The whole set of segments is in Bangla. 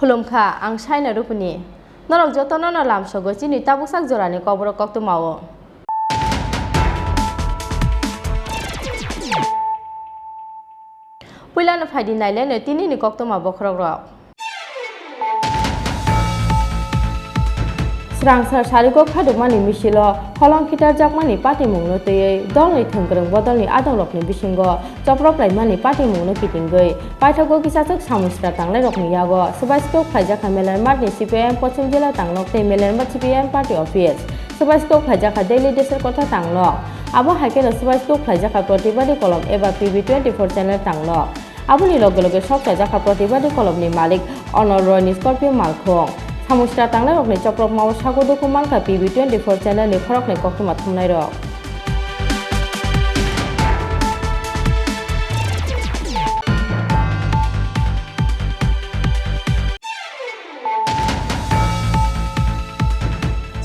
खुलुमखा आं साइना रुपनि नरक जतन न लामसगो चिनि ताबुकसाक जरानि कबर कक्तु मावो पुइलानो फाइदि नाइलेनो तिनिनि कक्तु मावो खरग्रक स्रांसार सारिको खादुकमानि मिसिलो हलंखिटार जाकमानि पार्टी मुंनो तयै दलनि थोंग्रों बदलनि आदंरकनि बिसिंगो चप्रप्लाइमानि पार्टी मुंनो किटिंगै पाइथागो किसाचक सामुस्रा तांलाय रकनि यागो सबाइसको फाइजाखा मेलार मार्टनि सीपीआईएम पश्चिम जिल्ला तांलक ते Melarmath CPIM party office सबाइसको फाइजाखा डेली देशर कथा तांलक आबो हाइकेनो सबाइसको फाइजाखा प्रतिबादी कलम एबा PB24 चैनल तांलक आबोनि लगे लगे सबसा जाखा प्रतिबादी कलमनि मालिक अनर रयनि स्कर्पियो मालखं सामुस्रा तांलाय रकनि चप्रक माव सागुदुखु मानखा PB24 चैनलनि खरकनि कक्तुमा थुमनाय रक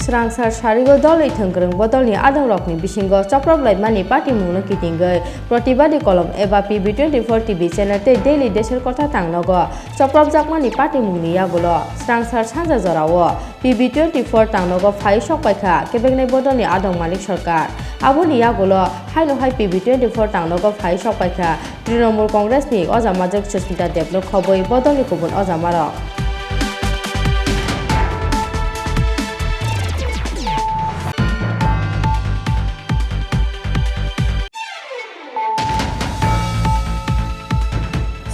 स्रांसार सारिगो दलनि थोंग्रों बदलनि आदंरकनि बिसिंगो चप्रप्लाइमानि पार्टी मुंनो किटिंगै प्रतिबादी कलम एबा PB24 टीवी चैनल ते डेली देशर कथा तांनगो चप्रप जाकमानि पार्टी मुंनि यागुलो स्रांसार सानजा जरावो PB24 तांनगो फाइ सकपाइखा केबेगनै बदलनि आदं मालिक सरकार आबोनि यागुलो हाइनो हाइ PB24 तांनगो फाइ सकपाइखा तृणमूल कांग्रेसनि अजामाजक सुस्मिता देबनो खबै बदलनि गुबुन अजामारक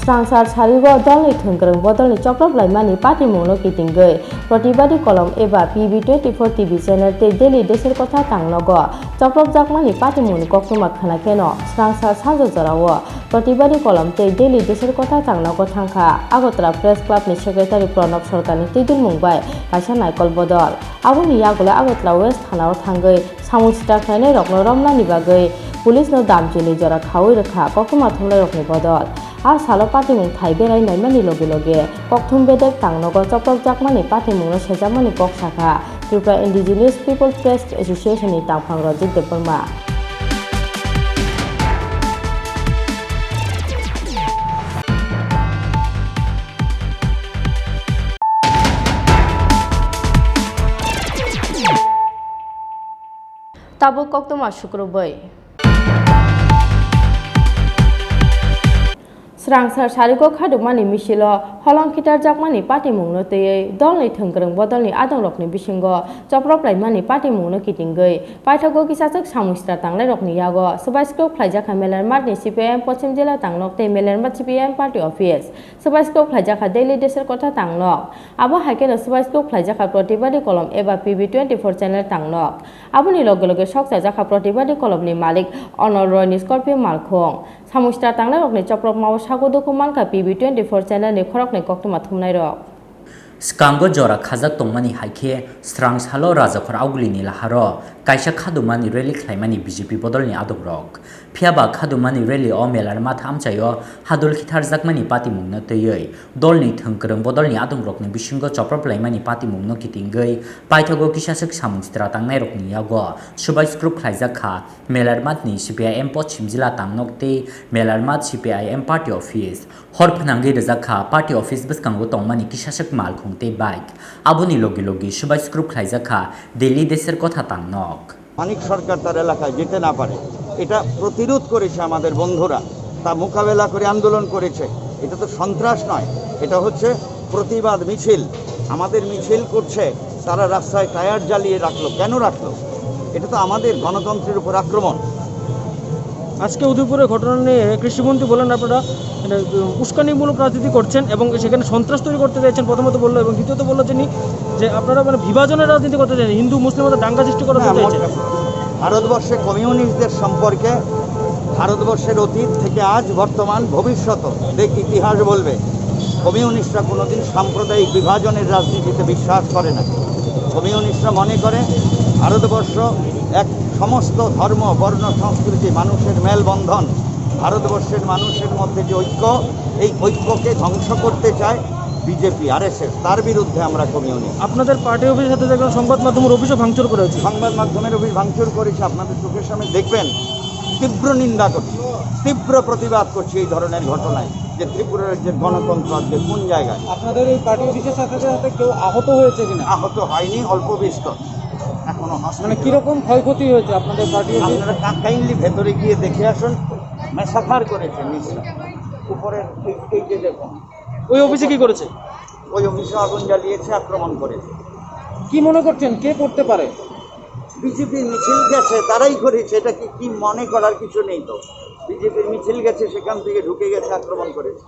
स्रांसार सारिगो दलनि थोंग्रों बदलनि चप्रप्लाइमानि पार्टी मुंनो किटिंगै प्रतिबादी कलम एबा PB24 टीवी चैनल ते डेली देशर कथा तांनगो चप्रप जाकमानि पार्टी मुंनि कक्तुमा खोनाकेनो स्रांसार सानजा जरावो प्रतिबादी कलम ते डेली देशर कथा तांनगो थांखा आगरतला प्रेस क्लाबनि सेक्रेटारि प्रणब सरकारनि तिदुल मुंबाय कायसा नायकल बदल आबोनि यागुला आगरतला वेस्ट थानाव थांगै सामुस्रा खायनाय रकनो रमलानि बागै पुलिसनो दामजिनि जरा खावै रखा कक्तुमा थुमनाय रकनि बदल आ सालो पार्टी मुं थाइबेराय नायमानि लगे लगे कक्थुम बेदेक तांनगो चप्रक जाकमानि पार्टी मुंनो सेजामानि कक शाखा त्रिपुरा इंडिजिनियस पीपल प्रेस एसोसिएशननि तांफां रजित देबबर्मा ताबु कक्तुमा शुक्रबै स्रांसार सारिको खादुकमानि मिसिलो हलंखिटार जाकमानि पार्टी मुंनो तयै दलनि थोंग्रों बदलनि आदंरकनि बिसिंगो चप्रप्लाइमानि पार्टी मुंनो किटिंगै पाइथागो किसाचक सामुस्रा तांलाय रकनि यागो सबाइसको फाइजाखा मेलार मार्टनि सीपीआईएम पश्चिम जिल्ला तांलक ते Melarmath CPIM party office सबाइसको फाइजाखा डेली देशर कथा तांलक आबो हाइकेनो सबाइसको फाइजाखा प्रतिबादी कलम एबा PB24 चैनल तांलक आबोनि लगे लगे सकसा जाखा प्रतिबादी कलमनि मालिक अनर रयनि स्कर्पियो मालखं सामुस्रा तांलाय रकनि चप्रक माव सागुदुखु मानखा PB24 चैनलनि खरकनि कक्तुमा थुमनाय रक स्कांगो जरा खाजाक तंमानि हाइखे स्रां सालो राजाफोर आवगुलिनि लाहारो कायसा खादुमानि रेली खालायमानि बीजेपी बदलनि आदबरक फियाबा खादुमानि रेली अ मेलार माथा आमचायो हादुल खिथार जाकमानि पार्टी मुंनो तयै दलनि थोंग्रों बदलनि आदंरकनि बिसिंगो चप्रप्लाइमानि पार्टी मुंनो किटिंगै पाइथागो किसासक सामुस्रा तांनाय रकनि यागो सुबाइस्क्रुप खालायजाखा मेलार माथनि CPIM पश्चिम जिल्ला तांनक ते मेलार माथ CPIM पार्टी ऑफिस हर फनांगै रजाखा पार्टी ऑफिस बसकांगो तंमानि किसासक माल खुंते बाइक आबुनि लगे लगे सुबाइस्क्रुप खालायजाखा दिल्ली देशेर कथा तांनक মানিক সরকার তার এলাকায় যেতে না পারে এটা প্রতিরোধ করেছে আমাদের বন্ধুরা তা মোকাবেলা করে আন্দোলন করেছে এটা তো সন্ত্রাস নয় এটা হচ্ছে প্রতিবাদ মিছিল আমাদের মিছিল করছে তারা রাস্তায় টায়ার জ্বালিয়ে রাখলো, কেন রাখলো? এটা তো আমাদের গণতন্ত্রের উপর আক্রমণ। আজকে উদয়পুরের ঘটনা নিয়ে কৃষিমন্ত্রী বললেন আপনারা উস্কানিমূলক রাজনীতি করছেন এবং সেখানে সন্ত্রাস তৈরি করতে চাইছেন, প্রথমত বললো, এবং দ্বিতীয়ত বললো তিনি যে আপনারা বিভাজনের রাজনীতি করতে চাইছেন, হিন্দু মুসলিমের মধ্যে দাঙ্গা সৃষ্টি করতে চাইছেন। ভারতবর্ষে কমিউনিস্টদের সম্পর্কে ভারতবর্ষের অতীত থেকে আজ, বর্তমান, ভবিষ্যৎ ইতিহাস বলবে কমিউনিস্টরা কোনোদিন সাম্প্রদায়িক বিভাজনের রাজনীতিতে বিশ্বাস করে না। কমিউনিস্টরা মনে করে ভারতবর্ষ এক সমস্ত ধর্ম, বর্ণ, সংস্কৃতি, মানুষের মেলবন্ধন। ভারতবর্ষের মানুষের মধ্যে যে ঐক্য, এই ঐক্যকে ধ্বংস করতে চায় বিজেপি, আরএসএস, তার বিরুদ্ধে আমরা কমিউনিস্ট। আপনাদের পার্টি অফিসের সাথে দেখলাম সংবাদ মাধ্যমের অফিসও ভাঙচুর করেছে। সংবাদ মাধ্যমের অফিস ভাঙচুর করেছে, আপনাদের চোখের সামনে দেখবেন। তীব্র নিন্দা করছি, তীব্র প্রতিবাদ করছি এই ধরনের ঘটনায়, যে ত্রিপুরার যে গণতন্ত্র আজকে কোন জায়গায়। আপনাদের এই পার্টি অফিসের সাথে সাথে কেউ আহত হয়েছে কিনা? আহত হয়নি, অল্প বিস্তর, এখনো মানে কিরকম ক্ষয়ক্ষতি হয়েছে আপনাদের পার্টি অফিস? আপনারা কাইন্ডলি ভেতরে গিয়ে দেখে আসুন। মেসাফার করেছে নিশ্চয়, উপরের এই যে দেখুন, ওই অফিসে কি করেছে? ওই অফিসে আগুন জ্বালিয়েছে, আক্রমণ করেছে। কি মনে করছেন কে করতে পারে? বিজেপির মিছিল গেছে, তারাই করেছে। এটা কি মনে করার কিছু নেই তো। বিজেপির মিছিল গেছে, সেখান থেকে ঢুকে গেছে, আক্রমণ করেছে।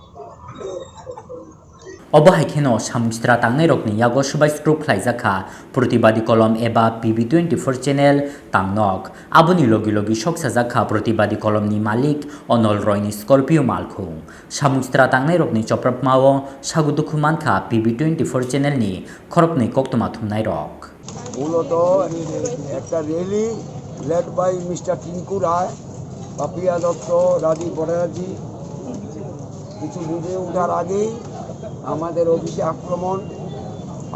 অবহাইখেনো সামুস্ত্রা তাংনাই রকনি ইয়াগো সবাই স্ক্রুপ খাইজাখা প্রতিবাদী কলম এবা PB24 চ্যানেল তাংনক আবনি লগি লগি সকসাজাখা প্রতিবাদী কলমনি মালিক অনল রয়নি স্করপিও মালখুং সামুস্ত্রা তাংনাই রকনি চপ্রপমাও সাগুদুখু মানখা PB24 চ্যানেলনি খরকনি কক্তমা থুমনাই রক। মূলত একটা rally led by mister Tinku Roy, Papiya Dutta, Rajib Bhattacharya. কিছু বুঝে ওঠার আগেই আমাদের অফিসে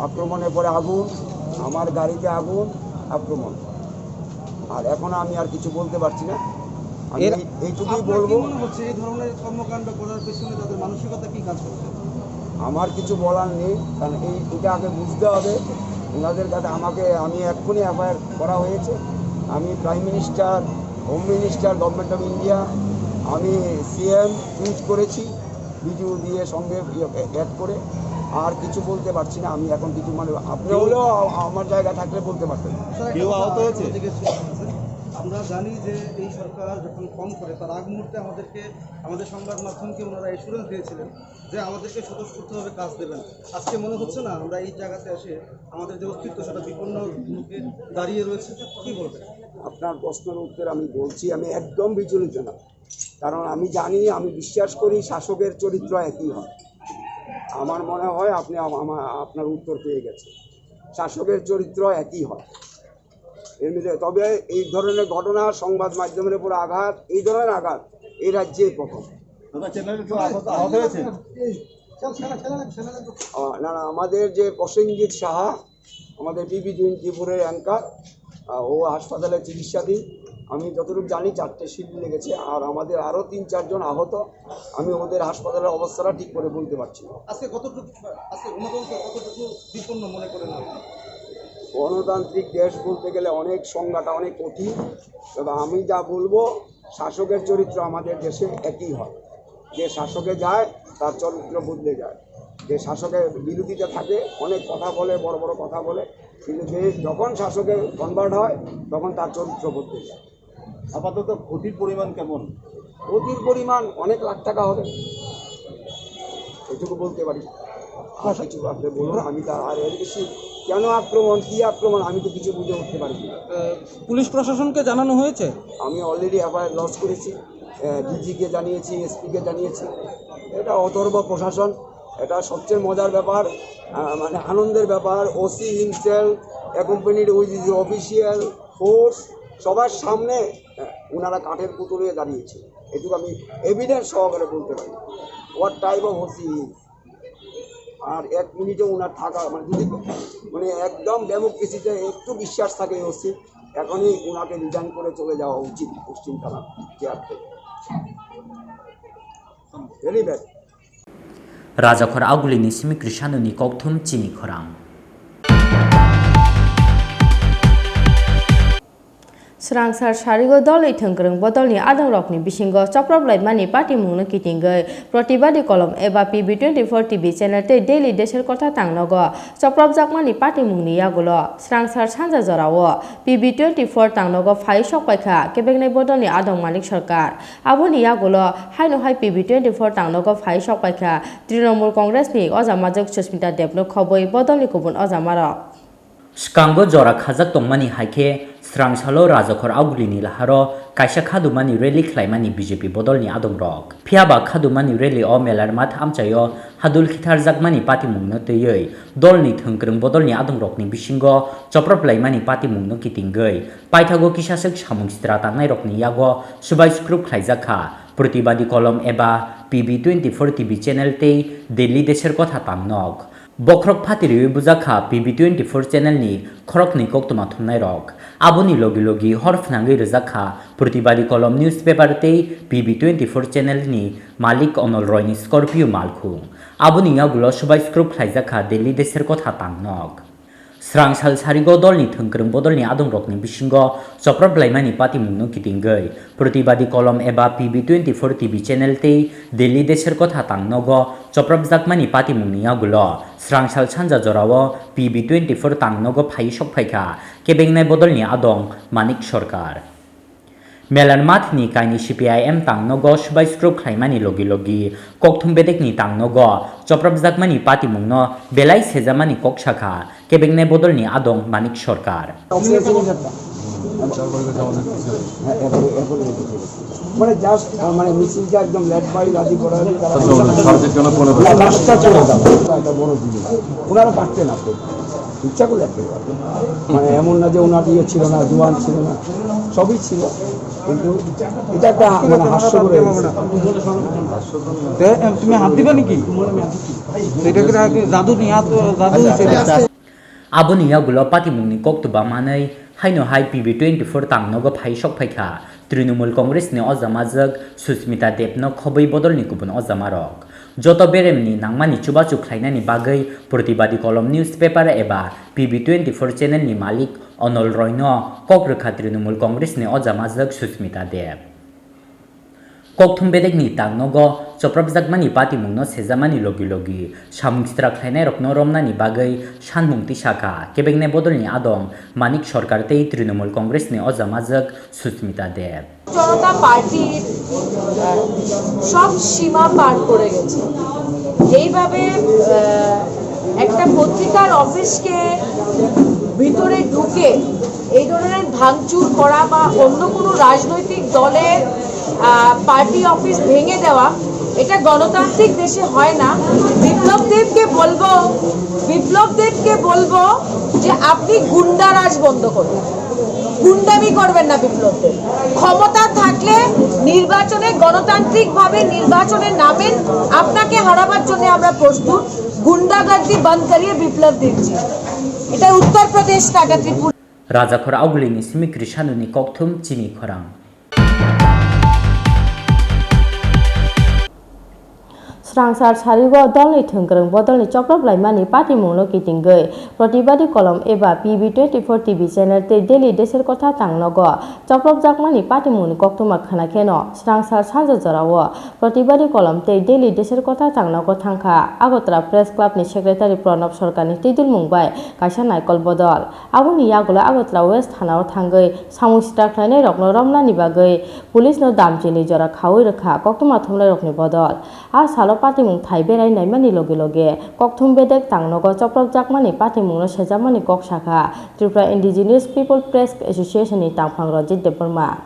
আক্রমণের পরে আগুন, আমার গাড়িতে আগুন, আক্রমণ। আর এখন আমি আর কিছু বলতে পারছি না। আমি এইটুকুই বলবো, এই ধরনের কর্মকাণ্ড করার পেছনে তাদের মানসিকতা কি কাজ করছে? আমার কিছু বলার নেই, কারণ এটা আগে বুঝতে হবে ওনাদের কাছে। আমি এক্ষুনি এফআইআর করা হয়েছে। আমি prime minister, home minister, government of India, আমি CM চুজ করেছি বিজু দিয়ে সঙ্গে অ্যাড করে। আর কিছু বলতে পারছি না আমি এখন কিছু, মানে আপনি হলেও আমার জায়গা থাকলে বলতে পারতেন। কেউ আহত হয়েছে? আমরা জানি যে এই সরকার যখন কম করে তার আগ মুহূর্তে আমাদের সংবাদ মাধ্যমকে ওনারা এসুরেন্স দিয়েছিলেন যে আমাদেরকে স্বতঃস্ফূর্তভাবে কাজ দেবেন। আজকে মনে হচ্ছে না আমরা এই জায়গাতে এসে আমাদের যে অস্তিত্ব সেটা বিপন্ন মুখে দাঁড়িয়ে রয়েছে, কি বলবেন? আপনার প্রশ্নের উত্তর আমি বলছি, আমি একদম বিচলিত না। কারণ আমি জানি, আমি বিশ্বাস করি শাসকের চরিত্র একই হয়। আমার মনে হয় আপনি আপনার উত্তর পেয়ে গেছেন, শাসকের চরিত্র একই হয় এমনিতে। তবে এই ধরনের ঘটনা, সংবাদ মাধ্যমের উপর আঘাত, এই ধরনের আঘাত এই রাজ্যে প্রথম। না, আমাদের যে প্রসেনজিৎ সাহা, আমাদের PB24 অ্যাঙ্কার, ও হাসপাতালে চিকিৎসাধীন। আমি যতটুকু জানি 4টে শিল্ড লেগেছে, আর আমাদের আরও 3-4 জন আহত। আমি ওদের হাসপাতালের অবস্থাটা ঠিক করে বলতে পারছি না। আজকে গণতন্ত্র বিপন্ন মনে করেন? গণতান্ত্রিক দেশ বলতে গেলে অনেক সংজ্ঞাটা অনেক কঠিন। তবে আমি যা বলবো, শাসকের চরিত্র আমাদের দেশে একই হয়। যে শাসকে যায় তার চরিত্র বদলে যায়। যে শাসকের বিরোধীতে থাকে, অনেক কথা বলে, বড় বড় কথা বলে, কিন্তু যে যখন শাসকে কনভার্ট হয় তখন তার চরিত্র বদলে যায়। আপাতত ক্ষতির পরিমাণ কেমন? ক্ষতির পরিমাণ অনেক লাখ টাকা হবে, এটুকু বলতে পারি। আর কিছু আপনি বলুন, আমি তার আর এর বেশি কেন আক্রমণ, কী আক্রমণ, আমি তো কিছু বুঝে উঠতে পারি না। পুলিশ প্রশাসনকে জানানো হয়েছে? আমি অলরেডি এফআইআর লঞ্চ করেছি, DG-কে জানিয়েছি, SP-কে জানিয়েছি। এটা অথর্ব প্রশাসন, এটা সবচেয়ে মজার ব্যাপার, মানে আনন্দের ব্যাপার। OC himself accompanied with is official force, সবার সামনে ওনারা কাঠের পুতুল হয়ে দাঁড়িয়েছে। এটুকু আমি এভিডেন্স সহকারে বলতে পারি হোয়াট টাইপ অফ OC। আর 1 মিনিটে ওনার থাকা, মানে যদি মানে একদম ডেমোক্রেসিতে একটু বিশ্বাস থাকে OC, এখনই ওনাকে রিজাইন করে চলে যাওয়া উচিত পশ্চিম থানা চেয়ার থেকে। Very bad. রাজাখর আগুলিনি সিমি কৃষানুনি ককথুম চিনি খরাং। Srangsar Sharigo Dolly Tungrung Bodolni Adam Rockni Bishingo Choprop Light Money Party Muno Kitingai Protibadi Column Eba PB24 TV channel te daily desher kota tangnogo Choprop Jakmani Party Muni Yagulo Srangsar Sanza Zorawo PB24 tangnogo Fai Shok Paika Kebegne Bodolni Adam Malik Sarkar Aboni Yagulo Haino Hai PB24 tangnogo Fai Shok Paika Trinamool Congress ni Ozamajok Susmita Debno Khoboi Bodolni Kubun Ozamaro Skango Jora Khazak Tongmani Haike Strangsalo Razakhor Augulini Laharo Kaisha Khadumani Rally Klaimani BJP Bodolni Adom Rock Phiaba Khadumani Rally O Melar Mat Amchayo Hadul Khitar Zakmani Party Mungno Teyei Dolni Thungkrung Bodolni Adom Rockni Bishingo Choprop Laimani Party Mungno Kitingei Paithago Kisasek Samung Stra Tangnai Rockni Yago Subai Skrup Khlaijaka Protibadi Kolom Eba PB24 TV channel te Delhi Desher Kotha Tamnog Bokrok Patiri Buzaka PB24 channel ni Khorok ni Koktuma Thumnai Rock Aboni Logi Horf Nangai Rezaka Protibadi Kolom newspaper te PB24 channel ni Malik Onol Roy ni Scorpio Malkhung Aboni Yagulo Subai Skrup Khlaijaka Delhi Desher Kotha Tangnog Srangsal Sarigo Dolni Thungkrung Bodolni Adong Rockni Bishingo Choprop Laimani Party Mungno Kitingei Protibadi Kolom Eba PB24 TV channel te Delhi Desher Kotha Tangnogo Choprop Jakmani Party Mungni Yagulo Srangsal Sanja Jorawo PB24 Tangnogo Phai Shok Phaika Kebengnai Bodolni Adong Manik Sarkar Melan Mathni Kaini CPIM Tangnogo Subai Skrup Khlaimani Logi Kokthum Bedekni Tangnogo Choprop Jakmani Party Mungno Belai Sejamani Kokshaka Kebengnai Bodolni Adong Manik Sarkar মানে জাস্ট মানে মিছিলটা একদম লেট বাই রাজি করা হলে তারা রাস্তা চলে যাবে এটা বড় জিনিস ওনারা পারতেন আপনি ইচ্ছা করলে আপনি পারতেন মানে এমন না যে ওনার ইয়ে ছিল না জোয়ান ছিল না সবই ছিল কিন্তু এটা একটা মানে হাস্যকর তুমি হাত দিবে নাকি এটাকে জাদু নিয়ে জাদু Aboni Yagulo Party Mungni Koktuba Manai Haino Hai PB24 Tangnogo Phai Shok Phaika Trinamool Congress ni Ozamajak Susmita Debno Khoboi Bodolni Kubun Ozamarok Joto Beremni Nangmani Chubachu Khlainani Bagai Protibadi Kolom newspaper eba PB24 channel ni Malik Onol Royno Kokrekha Trinamool Congress ni Ozamajak Susmita Deb Kokthum Bedekni Tangnogo Choprop Jakmani Party Mungno Sejamani Logi Samung Stra Khlainai Rokno Romnani Bagai Sanmung Tisaka Kebengnai Bodolni Adong Manik Sarkar te Trinamool Congress ni Ozamajak Susmita Deb জনতা পার্টি সব সীমা পার করে গেছে এইভাবে একটা পত্রিকার অফিসকে ভিতরে ঢুকে এই ধরনের ভাঙচুর করা বা অন্য কোনো রাজনৈতিক দলের পার্টি অফিস ভেঙে দেওয়া এটা গণতান্ত্রিক দেশে হয় না বিপ্লব দেবকে বলবো যে আপনি গুন্ডারাজ বন্ধ করুন গুন্ডামি করবেন না বিপ্লব দেব ক্ষমতা থাকলে নির্বাচনে গণতান্ত্রিকভাবে নির্বাচনে নামেন আপনাকে হারাবার জন্য আমরা প্রস্তুত গুন্ডাগর্দি বন্ধ করিয়ে বিপ্লব দেবজি এটা উত্তরপ্রদেশ না এটা Tripura Razakhor Augulini Simikri Shanuni Kokthum Chini Khorang Srangsar Sharigo Dolni Thungkrung Bodolni Choprop Laimani Party Mungno Kitingei Protibadi Kolom Eba PB24 TV channel te daily desher kotha tangnogo Choprop Jakmani Party Mungni Koktuma Khana Keno Srangsar Sanja Jorawo Protibadi Kolom te daily desher kotha tangnogo Thangkha Agotra Press Club ni Secretary Pranab Sarkar ni Tidul Mungbai Kaisa Naikol Bodol Aboni Yagulo Agotra West Thanao Thangei Samung Stra Khlainai Rokno Romnani Bagai Police no Damjini Jora Khawai Rakha Koktuma Thumnai Rokni Bodol A Salo Party Mung Thai Berai Naimani Logi Kokthum Bedek Tangnogo Choprop Jakmani Party Mungno Sejamani Kokshaka Tripura Indigenous People Press Association ni Tangphang Rajit Deparma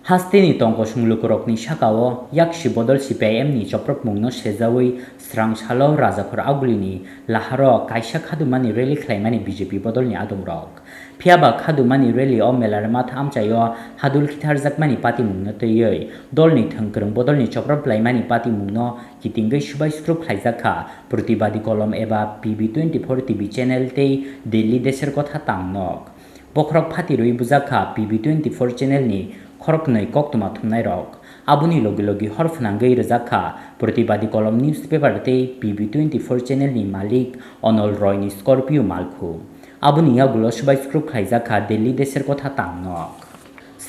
Hastini Tongko Sunglukorokni Shakao Yakshi Bodol CPIM ni Choprop Mungno Sejawi Srangsalo Razakhor Augulini Laharo Kaisha Khadumani Rally Klaimani BJP Bodolni Adom Rock Phiaba Khadumani Rally O Melar Mat Amchayo Hadul Khitar Jakmani Party Mungno Teyei Dolni Thungkrung Bodolni Choprop Laimani Party Mungno Kitingei Subai Skrup Khlaijaka Protibadi Kolom Eba PB24 TV channel te Delhi Desher Kotha Tangnog Bokrok Phatirui Buzaka PB24 channel ni Khoroknai Koktuma Thumnai Rok Abuni Logi Horf Nangai Rezaka Protibadi Kolom newspaper te PB24 channel ni Malik Onol Roy ni Scorpio Malkhung Abuni Yagulo Subai Skrup Khlaijaka Delhi Desher Kotha Tangnog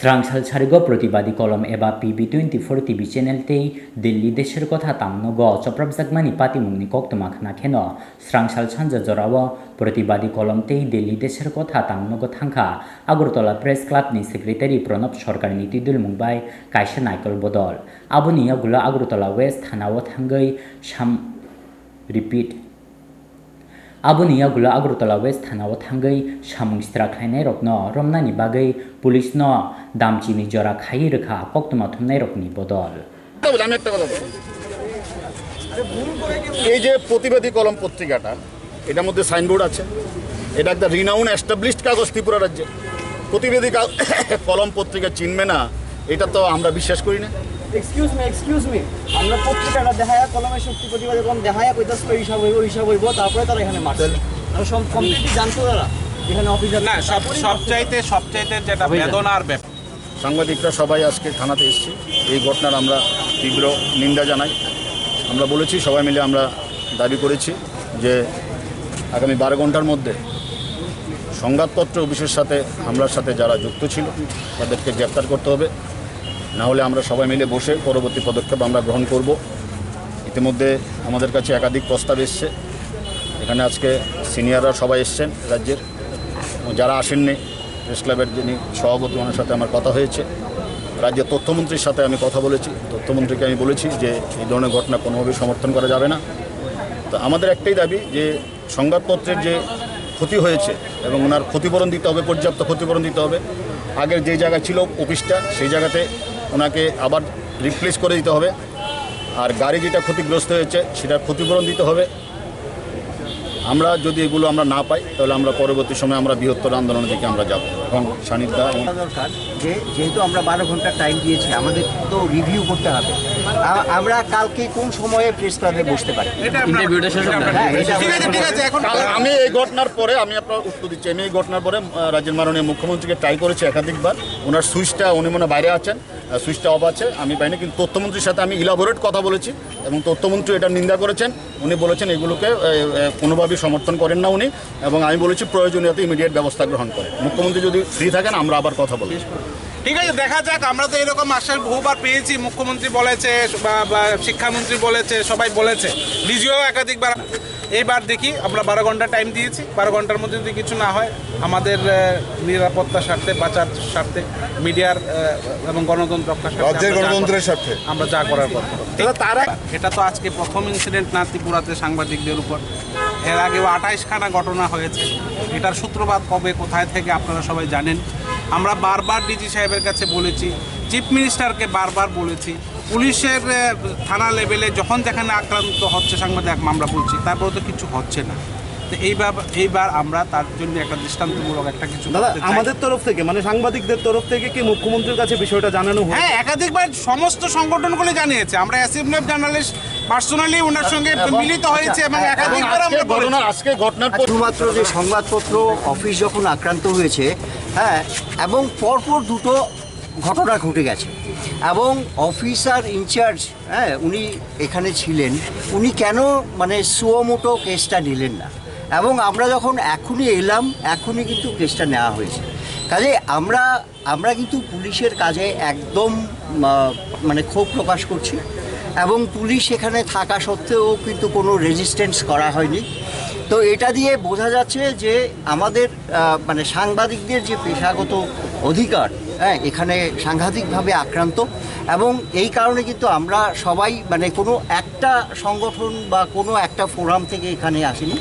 স্রাংসাল ছাড়িগ প্রতিবাদী কলম এবা PB24 টিভি চ্যানেলতেই দিল্লি দেশের কথা তামনগ চপ্রাবজাকমানি পাতিমুংনি কক্তমাখনা খেন স্রাংসাল সানজা জরাও প্রতিবাদী কলমতেই দিল্লি দেশের কথা তামনগ থাংখা আগরতলা প্রেস ক্লাবনি সেক্রেটারি প্রণব সরকার নীতিদুল মুম্বাই কাইসা নাইকল বদল আবনি আগুলা আগরতলা ওয়েস্ট থানাও থাঙ্গই Aboni agula Agortola West Thanaw thangai samung stra khlainai rokno romnani bagai police no dam chini jora khai rekha koktoma thumnai rokni bodol আমি একটা কথা বলি, এই যে প্রতিবাদী কলম পত্রিকাটা, এটার মধ্যে সাইনবোর্ড আছে, এটা একটা রিনাউন এস্টাবলিশড কাগজ ত্রিপুরা রাজ্যে। প্রতিবাদী কলম পত্রিকা চিনবে না, এটা তো আমরা বিশ্বাস করি না। এক্সকিউজ মি আমরা পত্রিকাটা দেখায়া কলমের শক্তি প্রতিবাদী কলম দেখায়া কইতাছ হিসাব হইব তারপরে তারা এখানে মারছে আর সব কমপ্লিটলি জানতো তারা এখানে অফিসার না সবচাইতে যেটা বেদনার ব্যাপার সাংবাদিকরা সবাই আজকে থানাতে এসেছি, এই ঘটনার আমরা তীব্র নিন্দা জানাই। আমরা বলেছি, সবাই মিলে আমরা দাবি করেছি যে আগামী 12 ঘন্টার মধ্যে সংবাদপত্র অফিসের সাথে হামলার সাথে যারা যুক্ত ছিল তাদেরকে গ্রেপ্তার করতে হবে, না হলে আমরা সবাই মিলে বসে পরবর্তী পদক্ষেপ আমরা গ্রহণ করব। ইতিমধ্যে আমাদের কাছে একাধিক প্রস্তাব এসছে, এখানে আজকে সিনিয়ররা সবাই এসছেন রাজ্যের, যারা আসেননি প্রেস ক্লাবের যিনি সভাপতি ওনার সাথে আমার কথা হয়েছে, রাজ্যের তথ্যমন্ত্রীর সাথে আমি কথা বলেছি, তথ্যমন্ত্রীকে আমি বলেছি যে এই ধরনের ঘটনা কোনোভাবেই সমর্থন করা যাবে না। তো আমাদের একটাই দাবি যে সংবাদপত্রের যে ক্ষতি হয়েছে এবং ওনার ক্ষতিপূরণ দিতে হবে, পর্যাপ্ত ক্ষতিপূরণ দিতে হবে। আগের যে জায়গা ছিল অফিসটা সেই জায়গাতে ওনাকে আবার রিপ্লেস করে দিতে হবে, আর গাড়ি যেটা ক্ষতিগ্রস্ত হয়েছে সেটার ক্ষতিপূরণ দিতে হবে। আমরা যদি এগুলো আমরা না পাই তাহলে আমরা পরবর্তী সময় আমরা বৃহত্তর আন্দোলনের দিকে আমরা যাব। এখন সানিধ্যা দরকার যে যেহেতু আমরা 12 ঘন্টা টাইম দিয়েছি, আমাদের তো রিভিউ করতে হবে। আমরা কালকে কোন সময়ে প্রেস ক্লাবে বসতে পারি? আমি এই ঘটনার পরে আমি আপনার উত্তর দিচ্ছি, আমি এই ঘটনার পরে রাজ্যের মাননীয় মুখ্যমন্ত্রীকে ট্রাই করেছি একাধিকবার, ওনার সুইচটা উনি মনে বাইরে আছেন, সুইচটা অফ আছে, আমি পাইনি। কিন্তু তথ্যমন্ত্রীর সাথে আমি ইলাবোরেট কথা বলেছি এবং তথ্যমন্ত্রী এটা নিন্দা করেছেন। উনি বলেছেন এগুলোকে কোনোভাবেই সমর্থন করেন না উনি, এবং আমি বলেছি প্রয়োজনীয়তা ইমিডিয়েট ব্যবস্থা গ্রহণ করে। মুখ্যমন্ত্রী যদি ফ্রি থাকেন আমরা আবার কথা বলব। ঠিক আছে, দেখা যাক। আমরা তো এরকম আশ্বাস বহুবার পেয়েছি, মুখ্যমন্ত্রী বলেছে বা শিক্ষামন্ত্রী বলেছে, সবাই বলেছে, ডিজিও একাধিকবার। এইবার দেখি, আমরা 12 ঘন্টা টাইম দিয়েছি, 12 ঘন্টার মধ্যে যদি কিছু না হয়, আমাদের নিরাপত্তার স্বার্থে, বাঁচার স্বার্থে, মিডিয়ার এবং গণতন্ত্র রক্ষার স্বার্থে, গণতন্ত্রের স্বার্থে আমরা যা করার কথা। এটা তো আজকে প্রথম ইনসিডেন্ট না ত্রিপুরাতে সাংবাদিকদের উপর, এর আগেও 28খানা ঘটনা হয়েছে। এটার সূত্রপাত কবে, কোথায় থেকে আপনারা সবাই জানেন। আমরা বারবার ডিজি সাহেবের কাছে বলেছি, চিফ মিনিস্টারকে বারবার বলেছি, পুলিশের থানা লেভেলে যখন যেখানে আক্রান্ত হচ্ছে সাংবাদিক আমরা বলছি, তারপরে তো কিছু হচ্ছে না। তো এইবার আমরা তার জন্য একটা দৃষ্টান্তমূলক একটা কিছু আমাদের তরফ থেকে, মানে সাংবাদিকদের তরফ থেকে কি মুখ্যমন্ত্রীর কাছে বিষয়টা জানানো হয়? হ্যাঁ, একাধিকবার সমস্ত সংগঠনগুলো জানিয়েছে। আমরা অ্যাসেম্বলি অফ জার্নালিস্ট পার্সোনালি ওনার সঙ্গে মিলিত হয়েছে এবং একাধিকবার আমরা আজকে ঘটনার শুধুমাত্র যে সংবাদপত্র অফিস যখন আক্রান্ত হয়েছে, হ্যাঁ, এবং পরপর দুটো ঘটনা ঘটে গেছে এবং অফিসার ইনচার্জ, হ্যাঁ, উনি এখানে ছিলেন, উনি কেন মানে সুমোটো কেসটা নিলেন না, এবং আমরা যখন এখনই এলাম এখনই কিন্তু কেসটা নেওয়া হয়েছে। কাজে আমরা কিন্তু পুলিশের কাজে একদম মানে ক্ষোভ প্রকাশ করছি, এবং পুলিশ এখানে থাকা সত্ত্বেও কিন্তু কোনো রেজিস্ট্যান্স করা হয়নি। তো এটা দিয়ে বোঝা যাচ্ছে যে আমাদের মানে সাংবাদিকদের যে পেশাগত অধিকার, হ্যাঁ, এখানে সাংঘাতিকভাবে আক্রান্ত। এবং এই কারণে কিন্তু আমরা সবাই মানে কোনো একটা সংগঠন বা কোনো একটা ফোরাম থেকে এখানে আসিনি,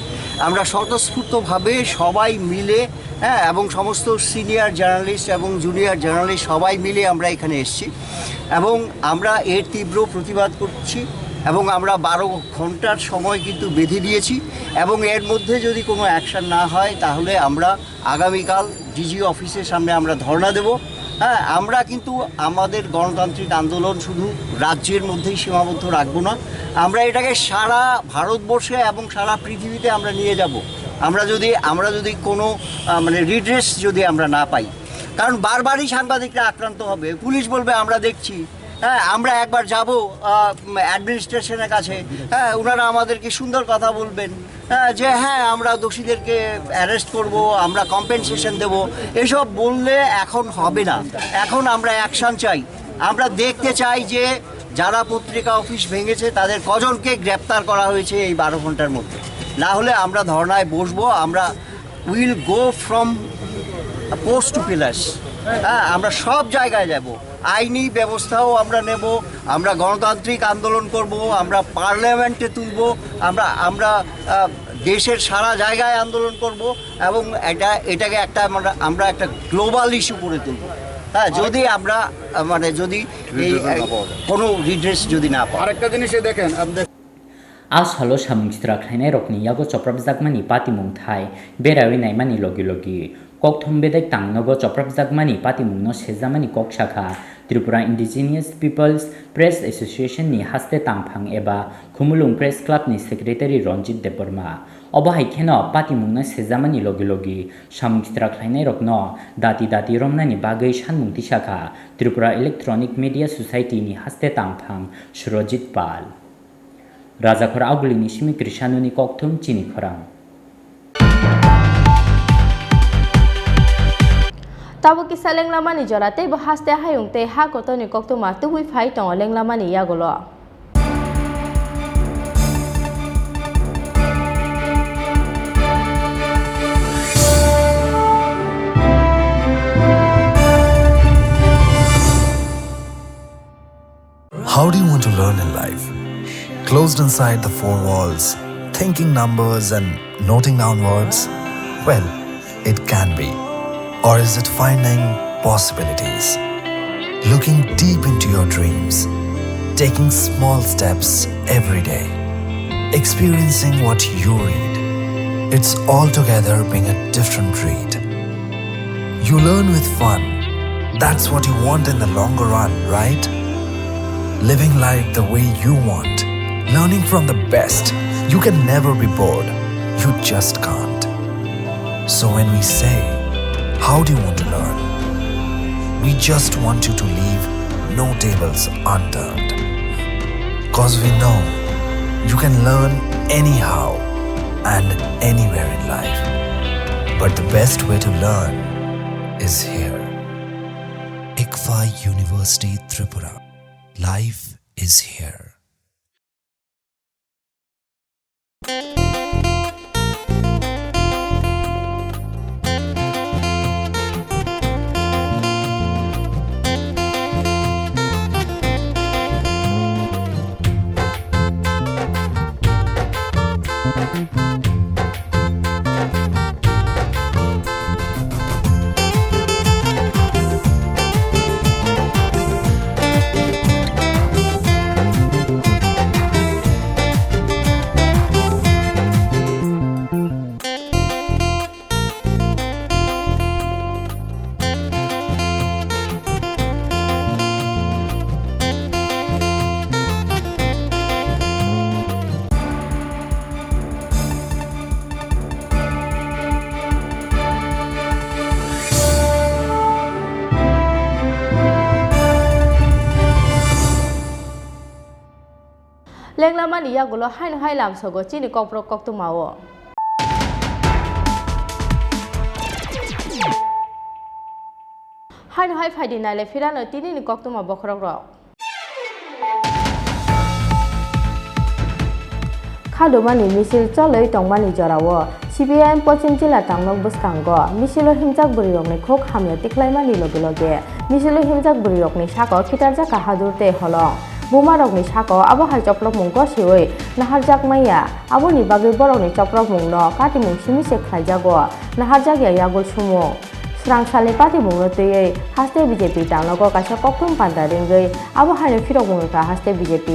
আমরা স্বতঃস্ফূর্তভাবে সবাই মিলে, হ্যাঁ, এবং সমস্ত সিনিয়র জার্নালিস্ট এবং জুনিয়র জার্নালিস্ট সবাই মিলে আমরা এখানে এসেছি এবং আমরা এর তীব্র প্রতিবাদ করছি। এবং আমরা 12 ঘন্টার সময় কিন্তু বেঁধে দিয়েছি, এবং এর মধ্যে যদি কোনো অ্যাকশন না হয় তাহলে আমরা আগামীকাল ডিজি অফিসের সামনে আমরা ধর্ণা দেব। হ্যাঁ, আমরা কিন্তু আমাদের গণতান্ত্রিক আন্দোলন শুধু রাজ্যের মধ্যেই সীমাবদ্ধ রাখবো না, আমরা এটাকে সারা ভারতবর্ষে এবং সারা পৃথিবীতে আমরা নিয়ে যাব। আমরা যদি কোনো মানে রিড্রেস যদি আমরা না পাই, কারণ বারবারই সাংবাদিকরা আক্রান্ত হবে, পুলিশ বলবে আমরা দেখছি, হ্যাঁ আমরা একবার যাব অ্যাডমিনিস্ট্রেশনের কাছে, হ্যাঁ ওনারা আমাদেরকে সুন্দর কথা বলবেন, হ্যাঁ যে হ্যাঁ আমরা দোষীদেরকে অ্যারেস্ট করব, আমরা কম্পেনসেশন দেব, এসব বললে এখন হবে না। এখন আমরা অ্যাকশন চাই। আমরা দেখতে চাই যে যারা পত্রিকা অফিস ভেঙেছে তাদের কজনকে গ্রেপ্তার করা হয়েছে এই 12 ঘন্টার মধ্যে। না হলে আমরা ধর্নায় বসবো। আমরা will go from post to pillars. হ্যাঁ আমরা সব জায়গায় যাব, আইনি ব্যবস্থাও আমরা নেব, আমরা গণতান্ত্রিক আন্দোলন করব, আমরা পার্লামেন্টে তুলব, আমরা দেশের সারা জায়গায় আন্দোলন করব এবং এটাকে আমরা একটা গ্লোবাল ইস্যু করে তুলব। হ্যাঁ যদি আমরা যদি এই কোনো রিড্রেস যদি না পাই। আরেকটা জিনিসে দেখেন आज halo samung chitra khlainai rokni yago choprapjakmani patimung thai berawai naimani logi logi kokthom bedek tangnogo choprapjakmani patimungno sejamani kok shakha Tripura Indigenous Peoples Press Association ni haste tangphang eba Khumulung Press Club ni Secretary Ranjit Deborma obahai kheno patimungno sejamani logi logi samung chitra khlainai rokno dati romnani bagai sanmung tisakha Tripura Electronic Media Society ni haste tangphang Surojit Pal Rajakhor Augulini Simi Krishanuni Kokthum Chini Khorang Tabo kisa lenglamani jorate bo haste hayungte ha kotoni koktuma tuhui phai tong lenglamani yagolo How do you want to learn in life? Closed inside the four walls, thinking numbers and noting down words? Well, it can be. Or is it finding possibilities? Looking deep into your dreams, taking small steps every day, experiencing what you read. It's altogether being a different read. You learn with fun. That's what you want in the longer run, right? Living life the way you want. Learning from the best. You can never be bored. You just can't. So when we say, how do you want to learn? We just want you to leave no tables unturned. Cause we know you can learn anyhow and anywhere in life. But the best way to learn is here. ICFA University Tripura. Life is here. Lenglamani yagolo haino hailam sogo chini kokpro koktumawo haino hai phaidi nale firano tini ni koktuma bokrok rok Khadumani misil choloi tongmani jorawo CPM Pochin Jila Tangnok Buskango misilo himjak burirokni khok hamya tiklaimani loge loge misilo himjak burirokni sako kitarjaka hadurte holong Bumarokni sako abo hai choplok mungko sioi naharjak maya aboni bagi borokni choplok mungno katimung simi se khlaijago naharjak ya yagol sumo Srang sale pati mungno tei haste BJP tangnogo kaisa koktum panda ringai abo hai firok mungka haste BJP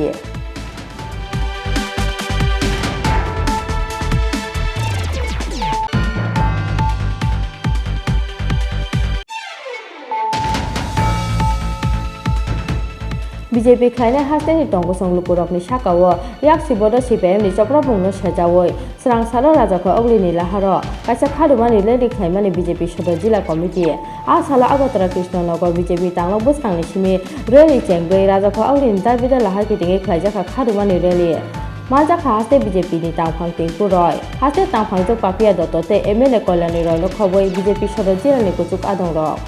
BJP khaina haste ni tongko songlupur rokni sakao yak sibodo CPM ni chopra bungno sajawoi srang saro raja kho ogli ni laharo kaisa khadumani ledi khaimani BJP Sodor Jila Committee a sala Agotara Krishnanagar BJP tanglo buskangni simi rally chenggei raja kho ogli ni darbida lahar kitinge khlaijaka khadumani rally Maja haste BJP ni tangphang tingpu roi haste tangphang jok papia dotote MLA Koilani roi no khoboi BJP Sodor Jila ni kuchuk adong rok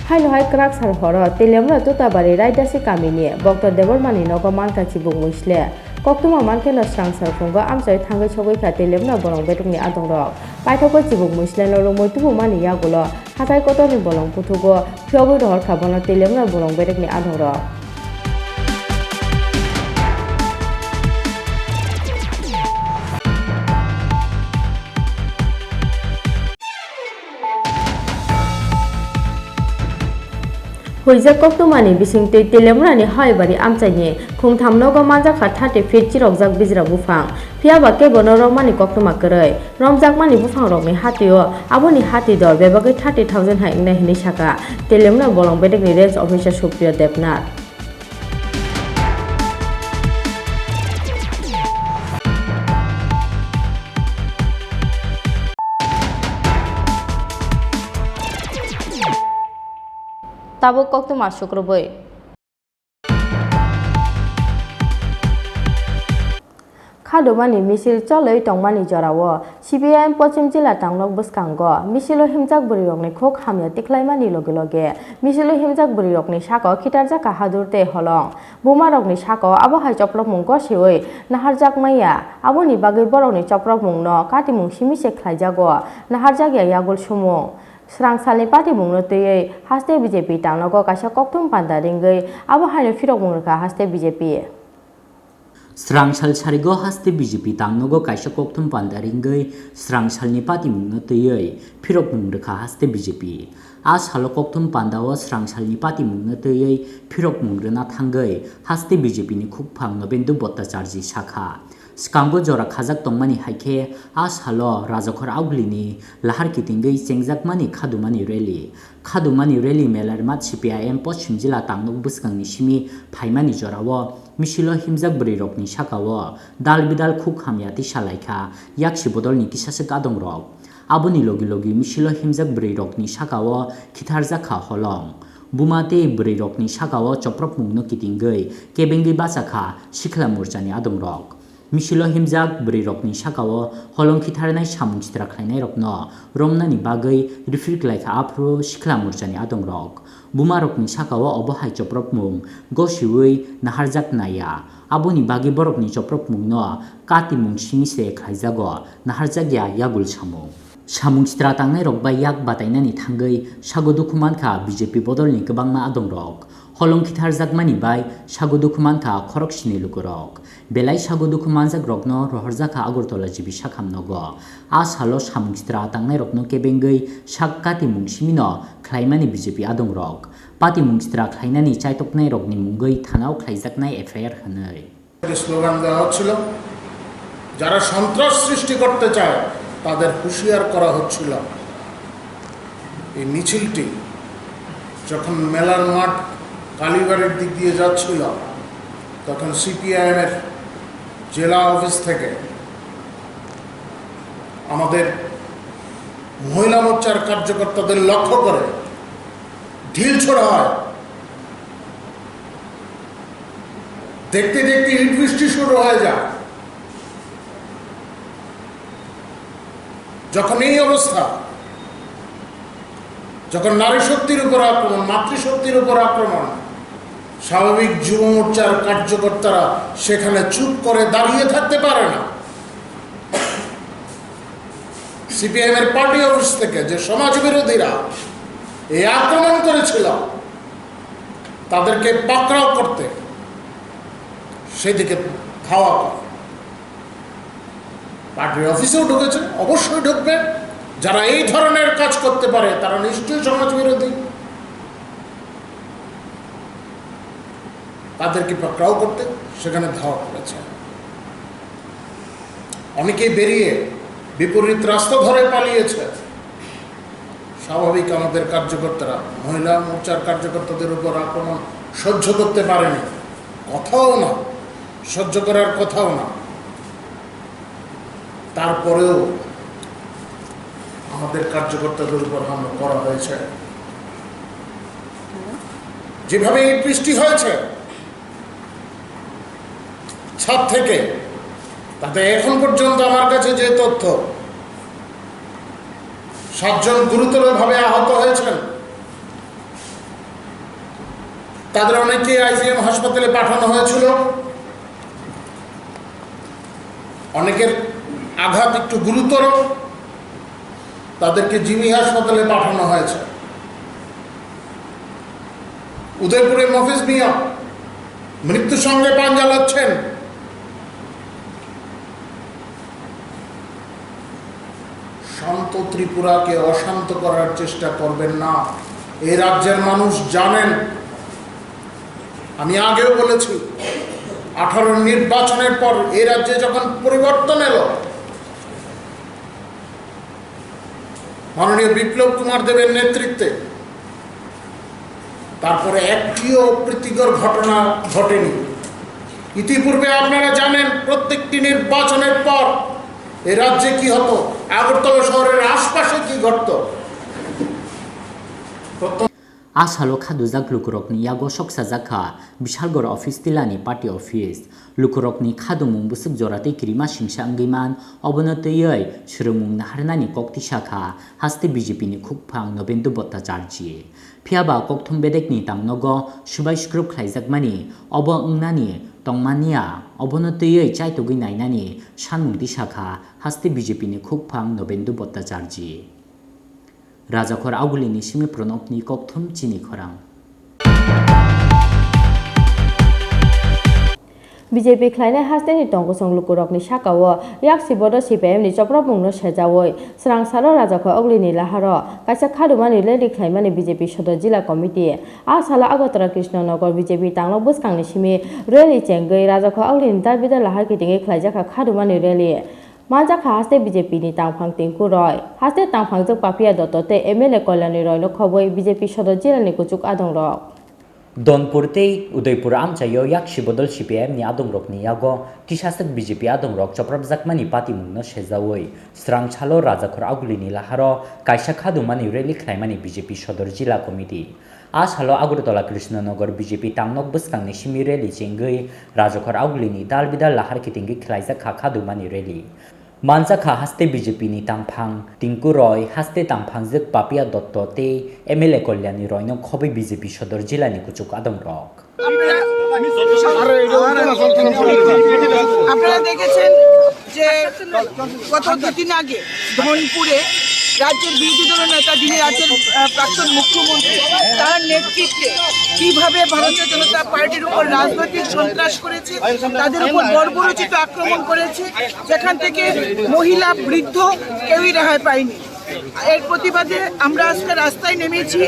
Hai no hai krak sar horo telemra tutabari raidasi kamini Dr. Debormani nogo manka chibung muisle koktuma manke no srang sar phungo amchai thangai chogoi kha telemra borong betungni adong rok paithoko chibung muisle no rumoi tubu mani yagulo hatai kotoni bolong puthugo phyobu rohor khabono telemra borong betungni adong rok Huijak koktumani bisingtui telemrani haibari amchaini khungthamnogo manjak 30 feet chirokjak bijra bufang phiaba kebono romani koktuma koroi romjakmani bufang rokni hatio aboni hati dor bebagai 30,000 haingna hini saka telemra bolong bedekni range officer Supriya Debnath Tabuk koktuma sukroboi Khadumani misil choloi tongmani jorao CPM Pochim Jila Tanglok buskango misilo himjak burirokni khok hamya tiklaimani loge misilo himjak burirokni sako khitarjaka hadurte holong bumarokni sako abohai choplok mungko sioi naharjak maya aboni bagai borokni choplok mungno katimung simise khlaijago naharjak yagul sumo Srang salni party mungno tei haste BJP tangnogo kaisa koktum panda ringai abo haino firok mungrka haste BJP Srang sal sarigo haste BJP tangnogo kaisa koktum panda ringai srang salni party mungno tei firok mungrka haste BJP a salo koktum pandao srang salni party mungno tei firok mungrna thangai haste BJP ni khukphang nobendu bottacharji shakha Skango jora khajak tongmani haike a salo rajakhor auglini lahar kitingei chengjakmani khadumani rally melar mat CPIM Pochim Jila Tanglok buskangni simi phaimani jorao misilo himjak brirokni sakao dalbidal khuk hamyati salaikha yakshi bodolni kisasek adongrok aboni logi misilo himjak brirokni sakao khitharjakha holong Bumate brirokni sakao choprop mungno kitingei kebengi basakha sikla morchani adongrok Misilo himjak brirokni sakao holongki tharnai samung chitra khlainai rokno romnani bagai rifrik laika apro sikla morchani adongrok bumarokni sakao obohai choprop mung gosiui naharjak naya aboni bagi borokni choprop mungno kati mung simise khlaijago naharjagya yagul samung chitra tangnai rok ba yak batainani thangai sagodukhumankha BJP bodolni kwbangma adongrok holongki tharjakmani bai sagodukhumankha khorok sini lukorok belai sagodukhumanjak rokno rohorjaka Agartala jibi sakhamnogo a salo samung chitra tangnai rokno kebengei sakkati mungsimino khlaimani BJP adongrok pati mungchitra khlainani chaitoknai rokni mungoi thanao khlaijaknai FIR hanai slogan দেওয়া হচ্ছিল যারা সন্ত্রাস সৃষ্টি করতে চায় তাদের হুঁশিয়ার করা হচ্ছিল এই মিছিলটি যখন মেলার মাঠ কালীবাড়ির দিক দিয়ে যাচ্ছিল তখন CPIM এর জেলা অফিস থেকে আমাদের মহিলা মোর্চার কার্যকর্তাদের লক্ষ্য করে ঢিল ছোড়া হয় দেখতে দেখতে ইট বৃষ্টি শুরু হয়ে যায় যখন এই অবস্থা যখন নারী শক্তির উপর আক্রমণ মাতৃশক্তির উপর আক্রমণ স্বাভাবিক যুব মোর্চার কার্যকর্তারা সেখানে চুপ করে দাঁড়িয়ে থাকতে পারে না CPIM এর পার্টি অফিস থেকে যে সমাজ বিরোধীরা এই আক্রমণ করেছিল তাদেরকে পাকড়াও করতে সেদিকে ধাওয়া করে পার্টির অফিসেও ঢুকেছে অবশ্যই ঢুকবে যারা এই ধরনের কাজ করতে পারে তারা নিশ্চয়ই সমাজ বিরোধী তাদেরকে পাকড়াও করতে সেখানে ধাওয়া করেছে। অনেকেই বেরিয়ে বিপরীত রাস্তা ধরে পালিয়েছে। স্বাভাবিক আমাদের কার্যকর্তারা মহিলা মোর্চার কার্যকর্তাদের উপর আক্রমণ সহ্য করতে পারেনি, কথাও না, সহ্য করার কথাও না। তারপরেও আমাদের কার্যকর্তাদের উপর হামলা করা হয়েছে। যেভাবে এই বৃষ্টি হয়েছে ছাদ থেকে, তাতে এখন পর্যন্ত আমার কাছে যে তথ্য 7 জন গুরুতরভাবে আহত হয়েছেন। তাদের অনেকে আইজিএম হাসপাতালে পাঠানো হয়েছিল, অনেকের আঘাত একটু গুরুতর, তাদেরকে জিমি হাসপাতালে পাঠানো হয়েছে। উদয়পুরে মফিজ মিয়া মৃত্যুর সঙ্গে পাঞ্জা লড়ছেন। শান্ত ত্রিপুরাকে অশান্ত করার চেষ্টা করবেন না। এই রাজ্যের মানুষ জানেন, আমি আগেও বলেছি, 18 নির্বাচনের পর এই রাজ্যে যখন পরিবর্তন এলো, মাননীয় বিপ্লব কুমার দেবের নেতৃত্বে, তারপরে একটিও অপ্রীতিকর ঘটনা ঘটেনি। ইতিপূর্বে আপনারা জানেন প্রত্যেকটি নির্বাচনের পর এই রাজ্যে কি হতো, আগরতলা শহরের আশপাশে কি ঘটত। Ashalo khadujak lukurokni yago soksajaka bishalgor office tilani party office lukurokni khadumung busuk jorate krima singsa anggiman obonoteyoi surumung naharnani kokti shakha haste BJP ni khukphang nobendu bhattacharji phiaba kokthum bedekni tangnogo subai skrup khlaijakmani obo ungnani tongmania obonoteyoi chaitogui nainani sanmungti shakha haste BJP ni khukphang nobendu bhattacharji Rajakhor Augulini Simi Pronopni Kokthum Chini Khorang BJP Kleine Hasteni Tongkosong Lukurokni Shakawo Yak Sibodo CPM ni Choprobungno Shejawoi Srang Salo Rajakhor Augulini Laharo Kaisa Khadumani Leli Klaimani BJP Shodo Jila Committee A Sala Agotara Krishnanogor BJP Tanglok Buskangni Simi Rally Chengei Rajakhor Augulini Darbida Lahar Kitingi Klaijaka Khadumani Rally Manjaka haste BJP ni tangphang tingku roy haste tangphang jok papia dotote MLA Kolyani roy no khoboi BJP shodo jila ni kuchuk adong rok Donpurte Udaipur amchayo yak shibodol CPM ni adong rok ni yago tishasak BJP adong rok choprab jakmani pati mungno shejawoi Srang chalo Rajakhor Augulini laharo kaisa khadumani rally khlaimani BJP shodor jila committee Ashalo Agurtola Krishnanogor BJP tangnok buskangni simi rally chengei Rajakhor Augulini dalbidal lahar kitingi khlaijak khadumani rally Manjaka haste BJP ni tangphang Tinku Roy haste tangphang jek papia dotto te MLA Kolyani Roy no khobai BJP shodor jila ni kuchuk adong rok আপনারা দেখেছেন যে গত 2 দিন আগে ধনপুরে রাজ্যের বিরোধী দলের নেতা যিনি রাজ্যের প্রাক্তন মুখ্যমন্ত্রী তার নেতৃত্বে কিভাবে ভারতীয় জনতা পার্টির উপর রাজনৈতিক সন্ত্রাস করেছে তাদের উপর বর্বরোচিত আক্রমণ করেছে যেখান থেকে মহিলা বৃদ্ধ কেউই রেহাই পায়নি এর প্রতিবাদে আমরা আজকে রাস্তায় নেমেছি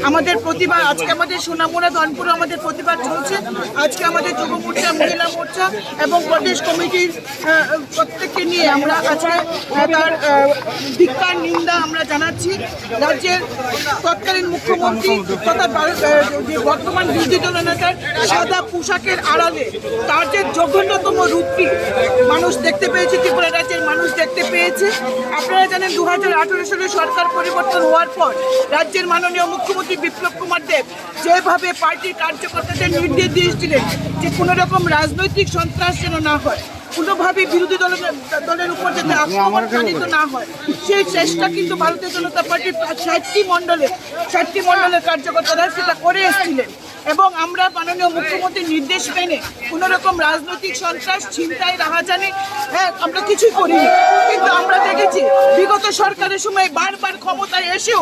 আমাদের প্রতিবাদ আজকে আমাদের সোনামুড়া ধনপুরে আমাদের প্রতিবাদ চলছে আজকে আমাদের যুব মোর্চা মহিলা মোর্চা এবং প্রদেশ কমিটির প্রত্যেককে নিয়ে আমরা আজকে তার ধিক্কার নিন্দা আমরা জানাচ্ছি রাজ্যের তৎকালীন মুখ্যমন্ত্রী তথা বর্তমান বিরোধী দলনেতার সাদা পোশাকের আড়ালে তার যে জঘন্যতম রূপটি মানুষ দেখতে পেয়েছে ত্রিপুরা রাজ্যের মানুষ দেখতে পেয়েছে আপনারা জানেন 2018 সালে সরকার পরিবর্তন হওয়ার পর রাজ্যের মাননীয় মুখ্যমন্ত্রী বিপ্লব কুমার দেব যেভাবে পার্টির কার্যকর্তাদের নির্দেশ দিয়েছিলেন যে কোনো রকম রাজনৈতিক সন্ত্রাস যেন না হয় কোনোভাবে বিরোধী দলের উপর যাতে আক্রমণ চালিত না হয় সেই চেষ্টা কিন্তু ভারতীয় জনতা পার্টির 60টি মণ্ডলের কার্যকর্তারা সেটা করে এসেছিলেন এবং আমরা মাননীয় মুখ্যমন্ত্রীর নির্দেশ মেনে কোনো রকম রাজনৈতিক সন্ত্রাস ছিনতাই রাহাজানি আমরা কিছুই করিনি কিন্তু আমরা দেখেছি বিগত সরকারের সময় বারবার ক্ষমতায় এসেও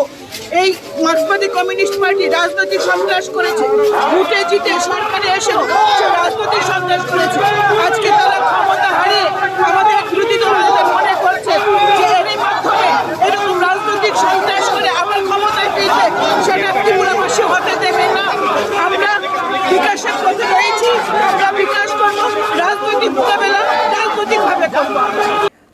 এই মার্ক্সবাদী কমিউনিস্ট পার্টি রাজনৈতিক সন্ত্রাস করেছে ভোটে জিতে সরকারে এসেও সে রাজনৈতিক সন্ত্রাস করেছে আজকে তারা ক্ষমতা হারিয়ে আমাদের বিরোধী দলনেতা মনে করছে যে এর মাধ্যমে এরকম রাজনৈতিক সন্ত্রাস করে আবার ক্ষমতায় ফিরবে সেটা ত্রিপুরাবাসী হতে দেবে না আমরা বিকাশের পথে রয়েছি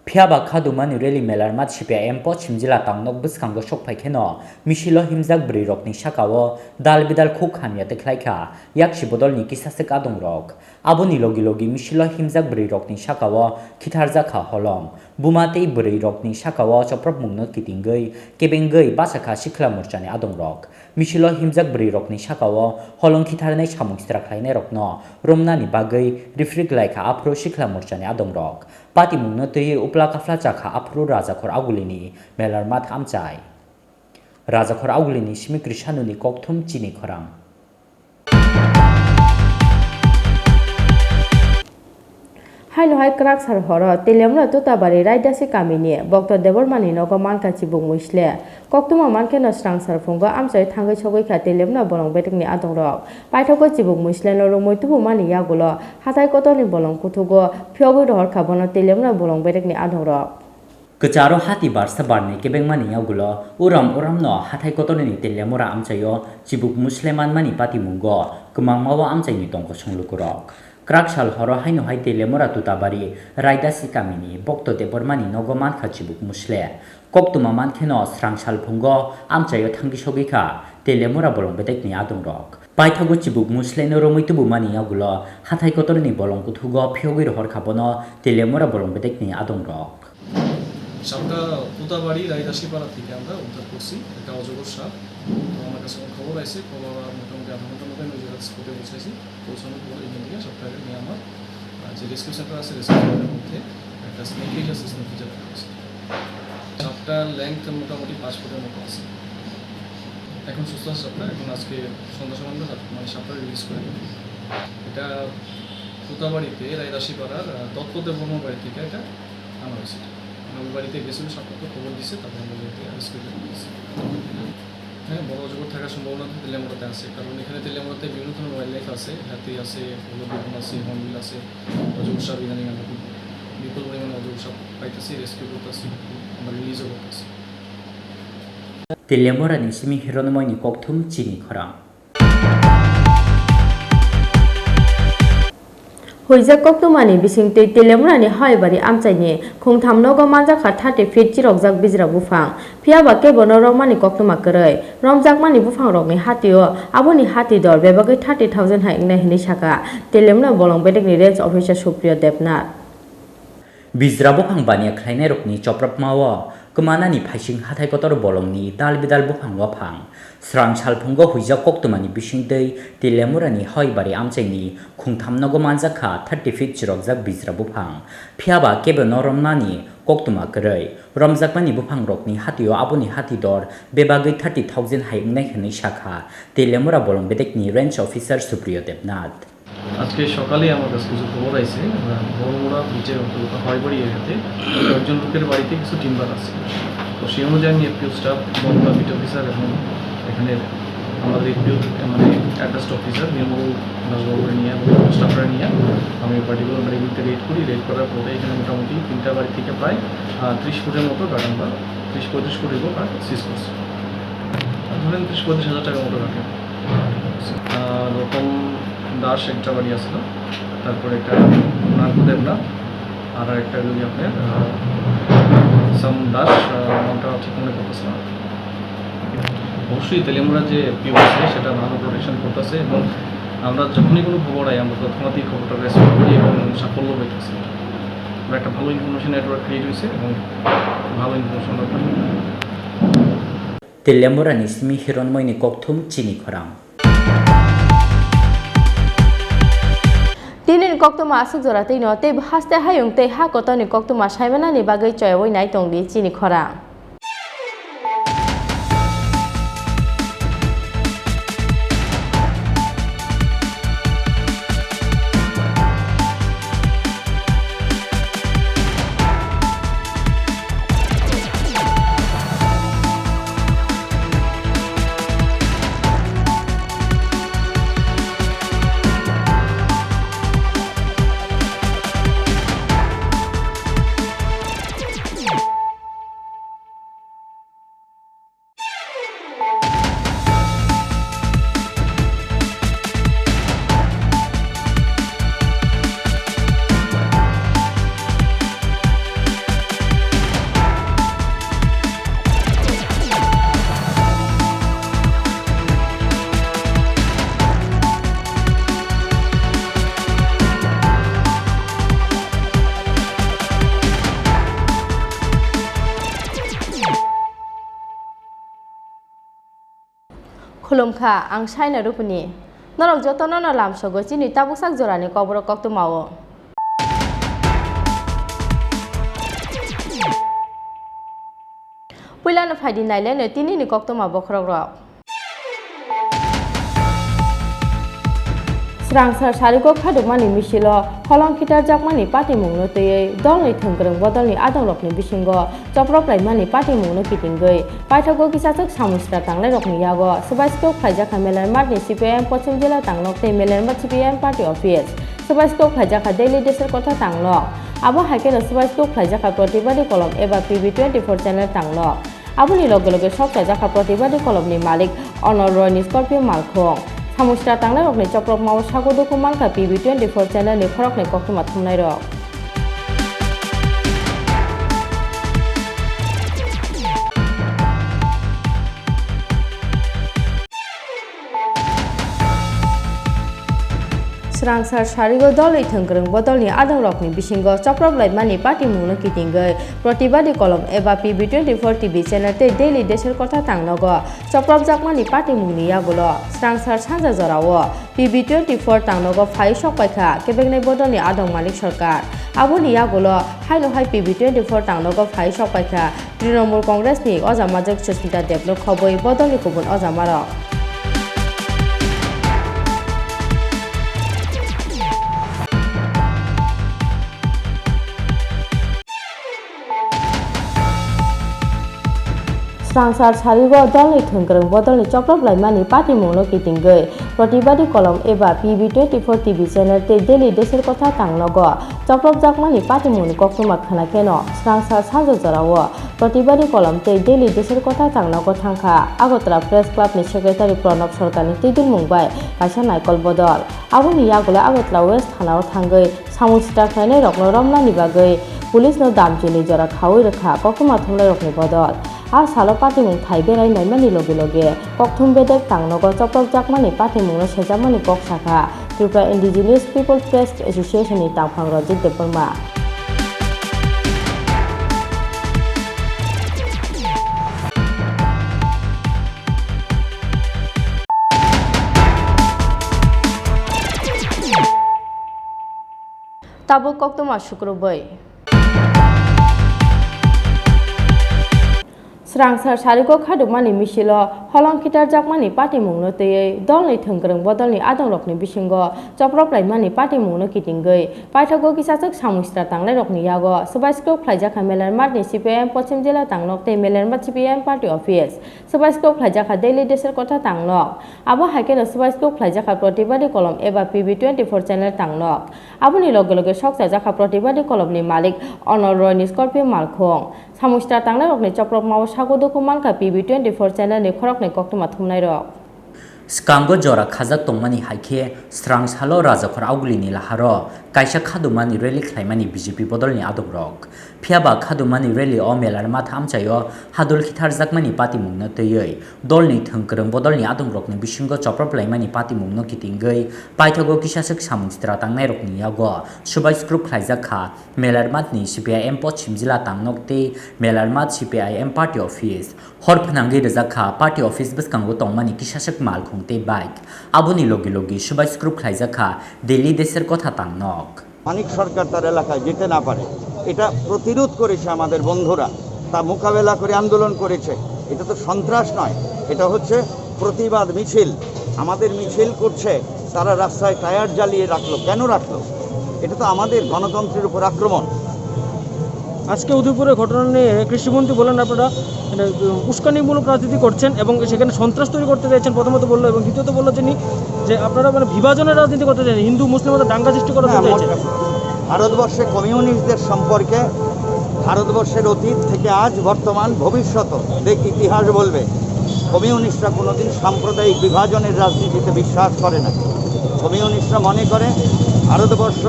Phiaba khadumani rally melar mat CPIM Pochim Jila Tangnok Biskango Shokpai Keno Mishilo Himzak Bri Rokni Shakawo Dal Bidal Khukhan Yate Klaika Yakshi Bodolni Kisasek Adong Rok Aboni Logi Logi Mishilo Himzak Bri Rokni Shakawo Kitharzaka Holom Bumate Bri Rokni Shakawo Choprop Mungno Kitingei Kebengei Basaka Shikla Murchani Adong Rok Mishilo Himzak Bri Rokni Shakawo Holong Kitharne Chamung Straklaine Rokno Romnani Bagai Rifrik Laika Apro Shikla Murchani Adong Rok Pati Mungno Tei Upla Kafla Chaka Apro Raja Khor Agulini Melar Mat Amchai Raja Khor Agulini Shmi Krishanuni Kokthum Chini Khorang Hai hai krak sar horo telemra to tabari raida se kamini bokto debor mani no go manka chibung muisle koktuma manke no strang sar fungo amsai thangai chogoi kha telemna bolong betekni adong rok paithoko chibung muisle no ro moitubu mani yagulo hatai kotoni bolong kutugo phyogo rohor khabono telemna bolong betekni adong rok Kecaro hati barsa barni kebeng mani yagulo uram no hatai kotoni ni telemura amchayo chibuk musliman mani pati mungo kemang mawa amchai ni tongko songlukurok Krakshal horo haino hai telemura tutabari raida sikamini bokto debormani nogoman khachibuk musle koktuma mankheno srangshal phungo amchayo thangi shogika telemura bolong bedekni adong rok paithago chibuk musle no romoitubu mani yagulo hathai kotorni bolong kuthugo phyogi rohor khabono telemura bolong bedekni adong rok সাপটা তুতাবাড়ি রাইদাসিপাড়া থেকে আমরা উদ্ধার করছি একটা অজগর সাপ তো আমার কাছে খবর আছে খবর মোটামুটি আধা ঘন্টার মধ্যে আমি স্পটে পৌঁছাইছি পৌঁছানোর পর এখান থেকে সাপটাকে নিয়ে আমার যে রেস্কিউ সেন্টার আছে রেস্কিউ সেন্টারের মধ্যে একটা স্নেক ফিজ আছে স্নেক ফিজে রাখা আছে সাপটার লেংথ মোটামুটি 5 ফুটের মতো আছে এখন সুস্থ আছে সাপটা এখন আজকে সন্ধ্যা সময় মানে সাপটা রিলিজ করে এটা তুতাবাড়িতে রাইদাসিপাড়ার দত্তদেব বর্মা বাড়ি থেকে এটা আনা হয়েছে আমার বাড়িতে গেছিল সাপটা খবর দিচ্ছে তারপর আমরা অ্যারেস্ট করে দিয়েছি হ্যাঁ বড় অজগর থাকার সম্ভাবনা তেলেমুড়াতে আছে কারণ এখানে তেলেমুড়াতে বিভিন্ন ধরনের ওয়াইল্ড লাইফ আছে হাতি আছে হলুদ আছে হর্নবিল আছে অজগর সাপ ইদানিং আমরা বিপুল পরিমাণে অজগর সাপ পাইতেছি রেস্কিউ করতেছি আমরা রিলিজও করতেছি Telemurani Shmi Hironomoini Kokthum Chini Khorang Hoijak koktumani bisingte telemurani haibari amchaini khungtham nogo manjak 30 feet chirokjak bijra bufang phiaba kebono romani koktuma koroi romjak mani bufang rokni hatio aboni hati dor bebagai 30000 haikna hini saka telemura bolong bedekni range officer Supriyo Debnath Bijra bufang bania khlainai rokni choprap mawo Kemanani Paising Hatai Kotor Bolongni Dal Bidal Bufang Wapang Srang Salpungo Huija Koktumani Bishingdei Telemurani Hoibari Amchaini Khungtham Nogomanjaka 30 feet Chirokjak Bijra Bufang Phiaba Kebe Noromnani Koktuma Koroi Romjakmani Bufang Rokni Hatio Aboni Hatidor Bebagai 30000 Haingnai Hni Shakha Telemura Bolong Bedekni Range Officer Supriyo Debnath আজকে সকালে আমার কাছে কিছু খবর আছে বড়মোড়া বিচের অন্তর্গত হয়বাড়ি এরিয়াতে একজন লোকের বাড়িতে কিছু টিম্বার আছে তো সেই অনুযায়ী আমি এফপিও স্টাফ বড়মোড়া বিট অফিসার এবং এখানে আমাদের এফপিও মানে অ্যাটাচড অফিসার নির্মল দাসবাবুকে নিয়ে স্টাফরা নিয়ে আমি পার্টিকুলার বাড়িগুলিতে রেড করি রেড করার পরে এখানে মোটামুটি 3টা বাড়ি থেকে প্রায় 30 ফুটের মতো গাড়ি আমরা 30-35 কোটি টাকা সিজ করছি ধরেন 30-35 হাজার টাকার মতো রাখেন রকম দাস একটা বাড়ি আসছিল তারপরে একটা নাগদেবনাথ আর একটা যদি আপনার সাম দাস নামটা ঠিক মনে করতেছে না অবশ্যই তেলেমুড়া যে পিও আছে সেটা ভালো প্রোটেকশন করতেছে এবং আমরা যখনই কোনো খবর আই আমরা তৎক্ষণাৎই খবরটা রেসপন্ড করি এবং সাফল্য পেতেছি আমরা একটা ভালো ইনফরমেশন নেটওয়ার্ক ক্রিয়েট হয়েছে এবং ভালো information Telemurani Shmi Hironomoini Kokthum Chini Khorang Tinin koktuma asuk jorate no te haste hayung te ha kotoni koktuma saimanani bagai choyoi nai tongdi Chini Khorang खुलुमखा आं साइना रुपुनि नरक जतन न लामसगो चिनि ताबुकसाक जरानि कबर कक्तु मावो पुइलानो फाइदि नाइलेनो तिनिनि कक्तु मा बखरक स्रांसार सारिको खादुमानि मिसिलो हलंखिटार जाकमानि पार्टी मुंनो तयै दलनि थोंग्रों बदलनि आदंरकनि बिसिंगो चप्रप्लाइमानि पार्टी मुंनो किटिंगै पाइथागो किसाचक सामुस्रा तांलाय रकनि यागो सबाइस्को फाइजाखा मेलारमाटनि सीपीआईएम पश्चिम जिल्ला तांलक तै Melarmath CPIM party office सबाइस्को फाइजाखा daily Desher Katha तांलक आबो हाइकेनो सबाइस्को फाइजाखा प्रतिबादी कलम एबा PB24 चैनल तांलक आबोनि लगे लगे सबसा जाखा प्रतिबादी कलमनि मालिक अनर रयनि स्कर्पियो मालखं सामुस्रा तांलाय रकनि चप्रक माव सागो दुखु मानका PB24 चैनलनि खरकनि कक्तुमा थुमनाय रक स्रांसार सारिगो दलै थोंग्रों बदलनि आदंरकनि बिसिंगो चप्रप्लाइमानि पार्टी मुंनो किटिंगै प्रतिबादी कलम एबा PB24 टीवी चैनल तै डेली देशर कथा तांनगो चप्रप जाकमानि पार्टी मुंनि यागुलो स्रांसार सानजा जरावो PB24 तांनगो फाइ सकपाइखा केबेगनाय बदलनि आदं मालिक सरकार आबोनि यागुलो हाइनो हाइ PB24 तांनगो फाइ सकपाइखा तृणमूल कांग्रेसनि अजामाजक सुस्मिता देबनो खबै बदलनि गुबुन अजामारक स्रांसार सारिगो दलनि थोंग्रों बदलनि चप्रप्लाइमानि पार्टी मुंनो किटिंगै प्रतिबादी कलम एबा PB24 टीवी चैनल तै डेली देशर कथा तांनगो चप्रप जाकमानि पार्टी मुंनि कक्तुमा खानाकेनो स्रांसार सानजा जरावो प्रतिबादी कलम तै डेली देशर कथा तांनगो थांखा आगरतला प्रेस क्लाबनि सेक्रेटारि प्रणब सरकारनि तैदुल मुंबाय कायसा नायकल बदल आबोनि यागुला आगरतला वेस्ट थानाव थांगै सामुस्रा खायनाय रकनो रमनानि बागै पुलिसनो दामजिनि जरा खावै रखा कक्तुमा थुमनाय रकनि बदल आ सालो पार्टी मुं थाइबेराय नायमानि लगे लगे कक्थुम बेदेक तांनगो चप्रक जाकमानि पार्टी मुंनो सेजामानि कक शाखा त्रिपुरा इन्डिजिनियास पिपल प्रेस एसोसिएशननि तांफां रजित देबबर्मा ताबुक कक्तुमा शुक्रबै स्रांसार सारिको खादुमानि मिसिलो हलंखिटार जाकमानि पार्टी मुंनो तयै दलनि थोंग्रों बदलनि आदंरकनि बिसिंगो चप्रप्लाइमानि पार्टी मुंनो किटिंगै पाइथागो किसाचक सामुस्रा तांलाय रकनि यागो सबाइस्को फ्लाइजाखा मेलारमाटनि सीपीआईएम पश्चिम जिल्ला तांलक तै मेलारमाट सीपीआईएम पार्टी अफिस सबाइस्को फ्लाइजाखा डेली देशर कथा तांलक आबो हाइकेनो सबाइस्को फ्लाइजाखा प्रतिबादी कलम एबा PB24 चैनल तांलक आबोनि लगे लगे सकसा जाखा प्रतिबादी कलमनि मालिक अनर रयनि स्कर्पियो मालखं सामुस्रा तांलाय रकनि चप्रक माव सागो दुखु मानका PB24 चैनलनि खरकनि कक्तुमा थुमनाय रक स्कांगो जरा खाजाक तंमानि हाइखे स्रां सालो राजाफोर आवगुलिनि लाहारो कायसा खादुमानि रेली खालायमानि बीजेपी बदलनि आदबरक फियाबा खादुमानि रेली अ मेलारमा थामचायो हादुल खिथार जाकमानि पार्टी मुंनो तयै दलनि थोंग्रों बदलनि आदंरकनि बिसिंगो चप्रप्लाइमानि पार्टी मुंनो किटिंगै पाइथागो किसासक सामुस्रा तांनाय रकनि यागो सुबाइस्क्रुप खालायजाखा मेलारमाटनि सीपीआईएम पश्चिम जिल्ला तांनक तै मेलारमाट सीपीआईएम पार्टी अफिस हर फनांगै रजाखा पार्टी अफिस बसकांगो तंमानि किसासक मालखंते बाइक आबोनि लगे लगे सुबाइस्क्रुप खालायजाखा दिल्ली देशेर कथा तांनक মানিক সরকার তার এলাকায় যেতে না পারে এটা প্রতিরোধ করেছে আমাদের বন্ধুরা তা মোকাবেলা করে আন্দোলন করেছে এটা তো সন্ত্রাস নয় এটা হচ্ছে প্রতিবাদ মিছিল আমাদের মিছিল করছে তারা রাস্তায় টায়ার জ্বালিয়ে রাখলো কেন রাখলো এটা তো আমাদের গণতন্ত্রের উপর আক্রমণ আজকে উদয়পুরের ঘটনা নিয়ে কৃষিমন্ত্রী বলেন আপনারা উস্কানিমূলক রাজনীতি করছেন এবং সেখানে সন্ত্রাস তৈরি করতে চাইছেন প্রথমত বললো এবং দ্বিতীয়ত বললো যে আপনারা বিভাজনের রাজনীতি করতে চাইছেন হিন্দু মুসলিম মধ্যে দাঙ্গা সৃষ্টি করতে চাইছেন ভারতবর্ষে কমিউনিস্টদের সম্পর্কে ভারতবর্ষের অতীত থেকে আজ বর্তমান ভবিষ্যৎ ইতিহাস বলবে কমিউনিস্টরা কোনোদিন সাম্প্রদায়িক বিভাজনের রাজনীতিতে বিশ্বাস করে না কমিউনিস্টরা মনে করে ভারতবর্ষ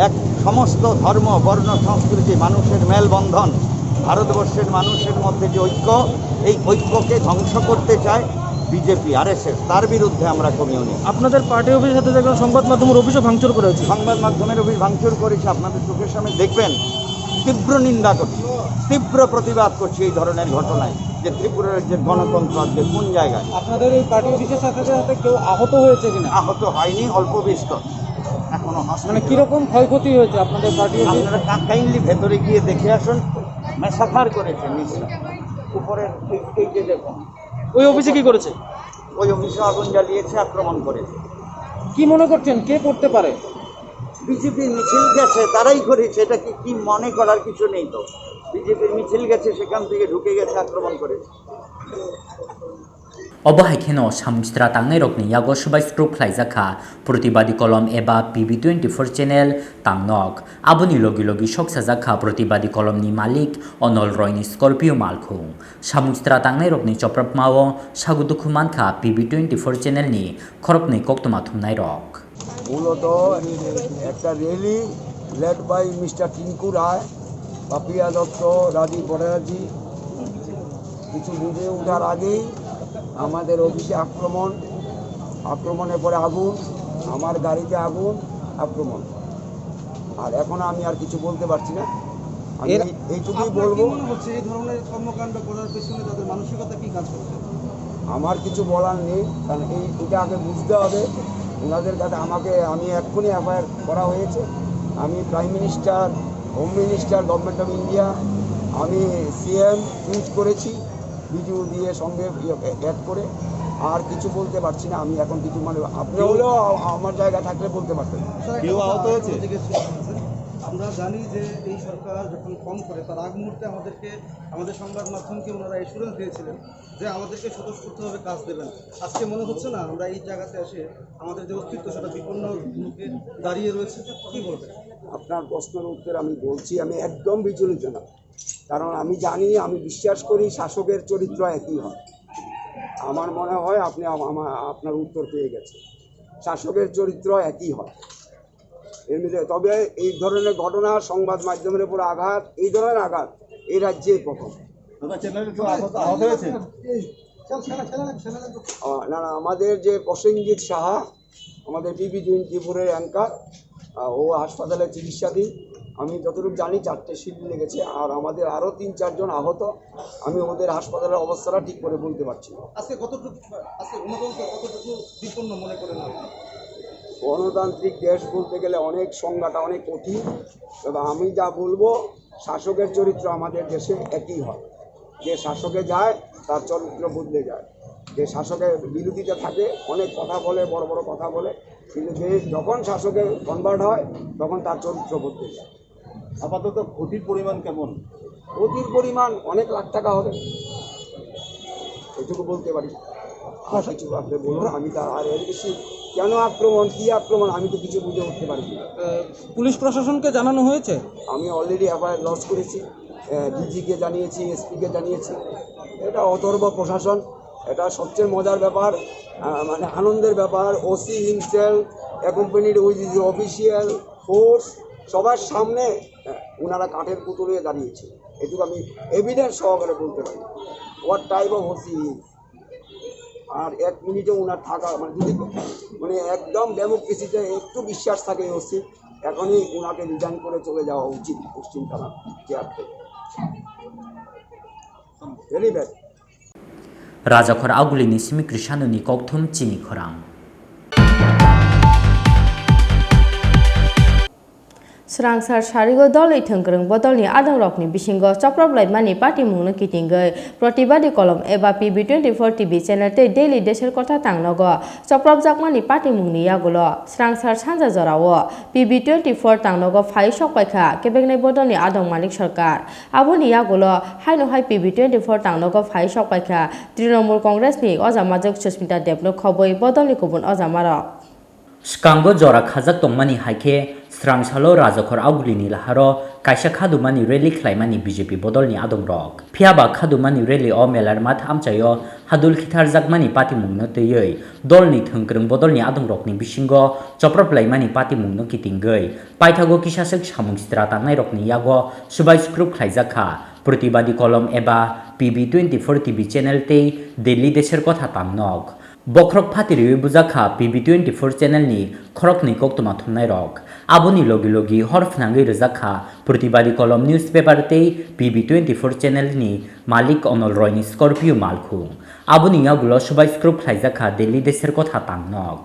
এক সমস্ত ধর্ম বর্ণ সংস্কৃতি মানুষের মেলবন্ধন ভারতবর্ষের মানুষের মধ্যে যে ঐক্য এই ঐক্যকে ধ্বংস করতে চায় বিজেপি আরএসএস তার বিরুদ্ধে আমরা কমিউনিস্ট আপনাদের পার্টি অফিসের সাথে দেখলাম সংবাদ মাধ্যমের অফিসও ভাঙচুর করেছে সংবাদ মাধ্যমের অফিস ভাঙচুর করেছে আপনাদের চোখের সামনে দেখবেন তীব্র নিন্দা করছি তীব্র প্রতিবাদ করছি এই ধরনের ঘটনায় আজকে ত্রিপুরা রাজ্যের গণতন্ত্র আজকে কোন জায়গায়? আপনাদের এই পার্টি অফিসের সাথে সাথে কেউ আহত হয়েছে কিনা? আহত হয়নি, অল্প বিস্তর এখনো। মানে কিরকম ক্ষয়ক্ষতি হয়েছে আপনাদের পার্টি অফিস? আপনারা কাইন্ডলি ভেতরে গিয়ে দেখে আসুন। মেসাফার করেছে নিচটা, উপরের এই যে দেখুন, ওই অফিসে কি করেছে? ওই অফিসে আগুন জ্বালিয়েছে, আক্রমণ করেছে। কি মনে করছেন কে করতে পারে? বিজেপির মিছিল গেছে, তারাই করেছে। এটা কি মনে করার কিছু নেই তো। বিজেপির মিছিল গেছে, সেখান থেকে ঢুকে গেছে, আক্রমণ করেছে। অবহাইখেন সামুস্ত্রা তাংনাই রকনি ইয়াগো সবাই স্ক্রুপ খাইজাখা প্রতিবাদী কলম এবা PB24 চ্যানেল তাংনক আবনি লগি লগি সকসাজাখা প্রতিবাদী কলমনি মালিক অনল রয়নি স্করপিও মালখুং সামুস্ত্রা তাংনাই রকনি চপ্রপ মাও সাগুদুখু মানখা PB24 চ্যানেলনি খরপনি কক্তমা থুমনাই রক। মূলত একটা rally led by mister Tinku Roy, Papiya Dutta, Rajib Bhattacharya কিছু বুঝে ওঠার আগেই আমাদের অফিসে আক্রমণের পরে আগুন, আমার গাড়িতে আগুন, আক্রমণ। আর এখন আমি আর কিছু বলতে পারছি না। আমি এইটুকুই বলবো, এই ধরনের কর্মকাণ্ড করার পেছনে তাদের মানসিকতা কি কাজ করছে? আমার কিছু বলার নেই, কারণ এটা আগে বুঝতে হবে ওনাদের কাছে। আমি এক্ষুনি এফআইআর করা হয়েছে। আমি prime minister, home minister, government of India, আমি CM টুইট করেছি ভিডিও দিয়ে সঙ্গে অ্যাড করে। আর কিছু বলতে পারছি না আমি এখন কিছু, মানে আপনি হলেও আমার জায়গা থাকলে বলতে পারতেন। কেউ আহত হয়েছে? আমরা জানি যে এই সরকার যখন কম করে তার আগ মুহূর্তে আমাদের সংবাদ মাধ্যমকে ওনারা এসুরেন্স দিয়েছিলেন যে আমাদেরকে স্বতঃস্ফূর্তভাবে কাজ দেবেন। আজকে মনে হচ্ছে না আমরা এই জায়গাতে এসে আমাদের যে অস্তিত্ব সেটা বিপন্ন মুখে দাঁড়িয়ে রয়েছে? কী বলবেন? আপনার প্রশ্নের উত্তর আমি বলছি, আমি একদম বিচলিত না। কারণ আমি জানি, আমি বিশ্বাস করি শাসকের চরিত্র একই হয়। আমার মনে হয় আপনি আপনার উত্তর পেয়ে গেছেন। শাসকের চরিত্র একই হয় এমনিতে। তবে এই ধরনের ঘটনা, সংবাদ মাধ্যমের উপর আঘাত, এই ধরনের আঘাত এই রাজ্যে প্রথম। না, আমাদের যে প্রসেনজিৎ সাহা, আমাদের PB24 অ্যাঙ্কার, ও হাসপাতালে চিকিৎসাধীন। আমি যতটুকু জানি 4টে শিল্ড লেগেছে, আর আমাদের আরও 3-4 জন আহত। আমি ওদের হাসপাতালের অবস্থাটা ঠিক করে বলতে পারছি না। আজকে কতটুকু বিপন্ন মনে করেন? গণতান্ত্রিক দেশ বলতে গেলে অনেক সংজ্ঞাটা অনেক কঠিন। তবে আমি যা বলবো, শাসকের চরিত্র আমাদের দেশে একই হয়। যে শাসকে যায় তার চরিত্র বদলে যায়। যে শাসকের বিরোধীতে থাকে, অনেক কথা বলে, বড় বড় কথা বলে, কিন্তু যে যখন শাসকে কনভার্ট হয় তখন তার চরিত্র বদলে যায়। আপাতত ক্ষতির পরিমাণ কেমন? ক্ষতির পরিমাণ অনেক লাখ টাকা হবে, এটুকু বলতে পারি। আর কিছু আপনি বলুন, আমি তার আর এর বেশি কেন আক্রমণ, কী আক্রমণ, আমি তো কিছু বুঝে উঠতে পারি না। পুলিশ প্রশাসনকে জানানো হয়েছে? আমি অলরেডি এফআইআর লঞ্চ করেছি, DG-কে জানিয়েছি, SP-কে জানিয়েছি। এটা অথর্ব প্রশাসন। এটা সবচেয়ে মজার ব্যাপার, মানে আনন্দের ব্যাপার। OC himself accompanied with is official force, সবার সামনে ওনারা কাঠের পুতুল হয়ে দাঁড়িয়েছে। এটুকু আমি এভিডেন্স সহকারে বলতে পারি হোয়াট টাইপ অফ OC। আর 1 মিনিটে ওনার থাকা, মানে যদি একদম ডেমোক্রেসিতে একটু বিশ্বাস থাকে OC, এখনই ওনাকে রিজাইন করে চলে যাওয়া উচিত পশ্চিম থানা চেয়ার থেকে। Very bad. রাজাখর আগুলিনি সিমি কৃষানুনি ককথম চিনি খরাং। Srangsar Sharigo Dolly Tungrung Bodolni Adam Rockni Bishingo Choprop Lai Mani Party Mungno Kitingai Protibadi Kolom Eba PB24 TV channel te daily desher kotha tangnogo Choprop Jakmani Party Mungni Yagulo Srangsar Sanja Jorawo PB24 tangnogo Phai Shok Paikha Kebegnai Bodolni Adam Malik Sarkar Aboni Yagulo Haino Hai PB24 tangnogo Phai Shok Paikha Trinamool Congress ni Ojamajok Susmita Debno Khoboi Bodolni Kubun Ojamaro Skango Jora Khazak Tongmani Haike Srangsalo Rajakhor Augulini Laharo Kaisa Khadumani Rally Klaimani BJP Bodolni Adom Rock Phiaba Khadumani Rally O Melar Mat Amchayo Hadul Khitar Jakmani Party Mungno Teyei Dolni Thungkrung Bodolni Adom Rock ni Bishingo Choprop Laimani Party Mungno Kitingei Paithago Kisasek Samungstra Tangnai Rockni Yago Subai Group Khlaijaka Protibadi Kolom Eba PB24 TV channel tei Delhi desher kotha tangnok বখরক ফাতির বুজাখা PB24 চ্যানেলনি খরকনি কক্তমা থুমনাই রক আবনি লগি লগি হরফনাঙ্গি রজাখা প্রতিবাদী কলম নিউজ পেপারতেই PB24 চ্যানেলনি মালিক অনল রয়নি স্করপিও মালখু আবনি ইয়াগুলো সবাই স্ক্রুপ খাইজাখা দিল্লি দেশের কথা তাংনক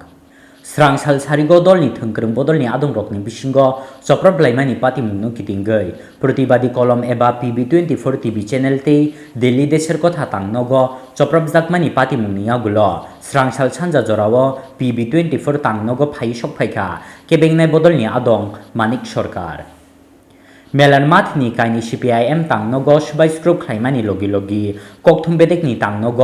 স্রাং সাল সারিগো দলনি থংক্রং বদলনি আদং রকনি বিসিঙ্গ চপ্রব লাইমানি পাতি মুংনো কিতিঙ্গৈ প্রতিবাদী কলম এবা PB24 টিভি চ্যানেলতেই দিল্লি দেশের কথা তাংনগ চপ্রব জাকমানি পাতি মুংনি ইয়াগুলো স্রাং সাল সানজা জরাও PB24 তাংনগ ফাই সফাইখা কেবেংনাই বদলনি আদং মানিক সরকার মেলার মাথনি কাইনি CPIM তাংনগ সবাই স্ক্রুপ খাইমানি লগি লগি ককথুম বেদেকনি তাংনগ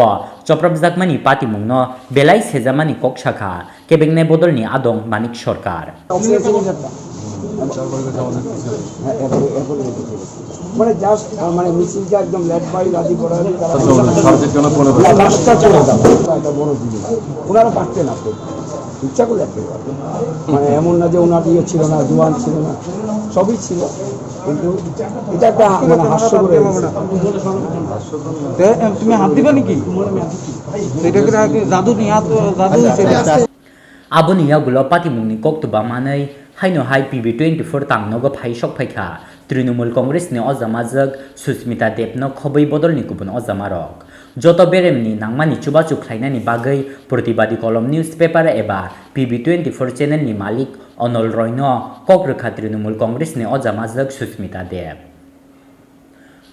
চপ্রব জাকমানি পাতি মুংনো বেলাই সেজামানি কক শাখা কেবেংনাই বদলনি আদং মানিক সরকার মানে জাস্ট মানে মিছিলটা একদম লেট বাই রাজি করা বড় জিনিস ওনারা পারতেন আপনি ইচ্ছা করলে আপনি মানে এমন না যে ওনার ইয়ে ছিল না জোয়ান ছিল না সবই ছিল কিন্তু এটা একটা মানে হাস্যকর তুমি হাত দিবা নাকি জাদু নিয়ে জাদু আবনি ইয়াগুলো পাতি মুংনি কক্তবা মাनै হাইনো হাই PB24 তাংনগ ফাই সফাইখা তৃণমূল কংগ্রেসনি অজামাজক সুস্মিতা দেবনো খবৈ বদলনি গুবুন অজামারক যত বেরেমনি নাংমানি চুবাচু খাইনানি বাগৈ প্রতিবাদী কলম নিউজ পেপার এবা PB24 চ্যানেলনি মালিক অনল রয়ন কক্রখা তৃণমূল কংগ্রেসনি অজামাজক সুস্মিতা দেব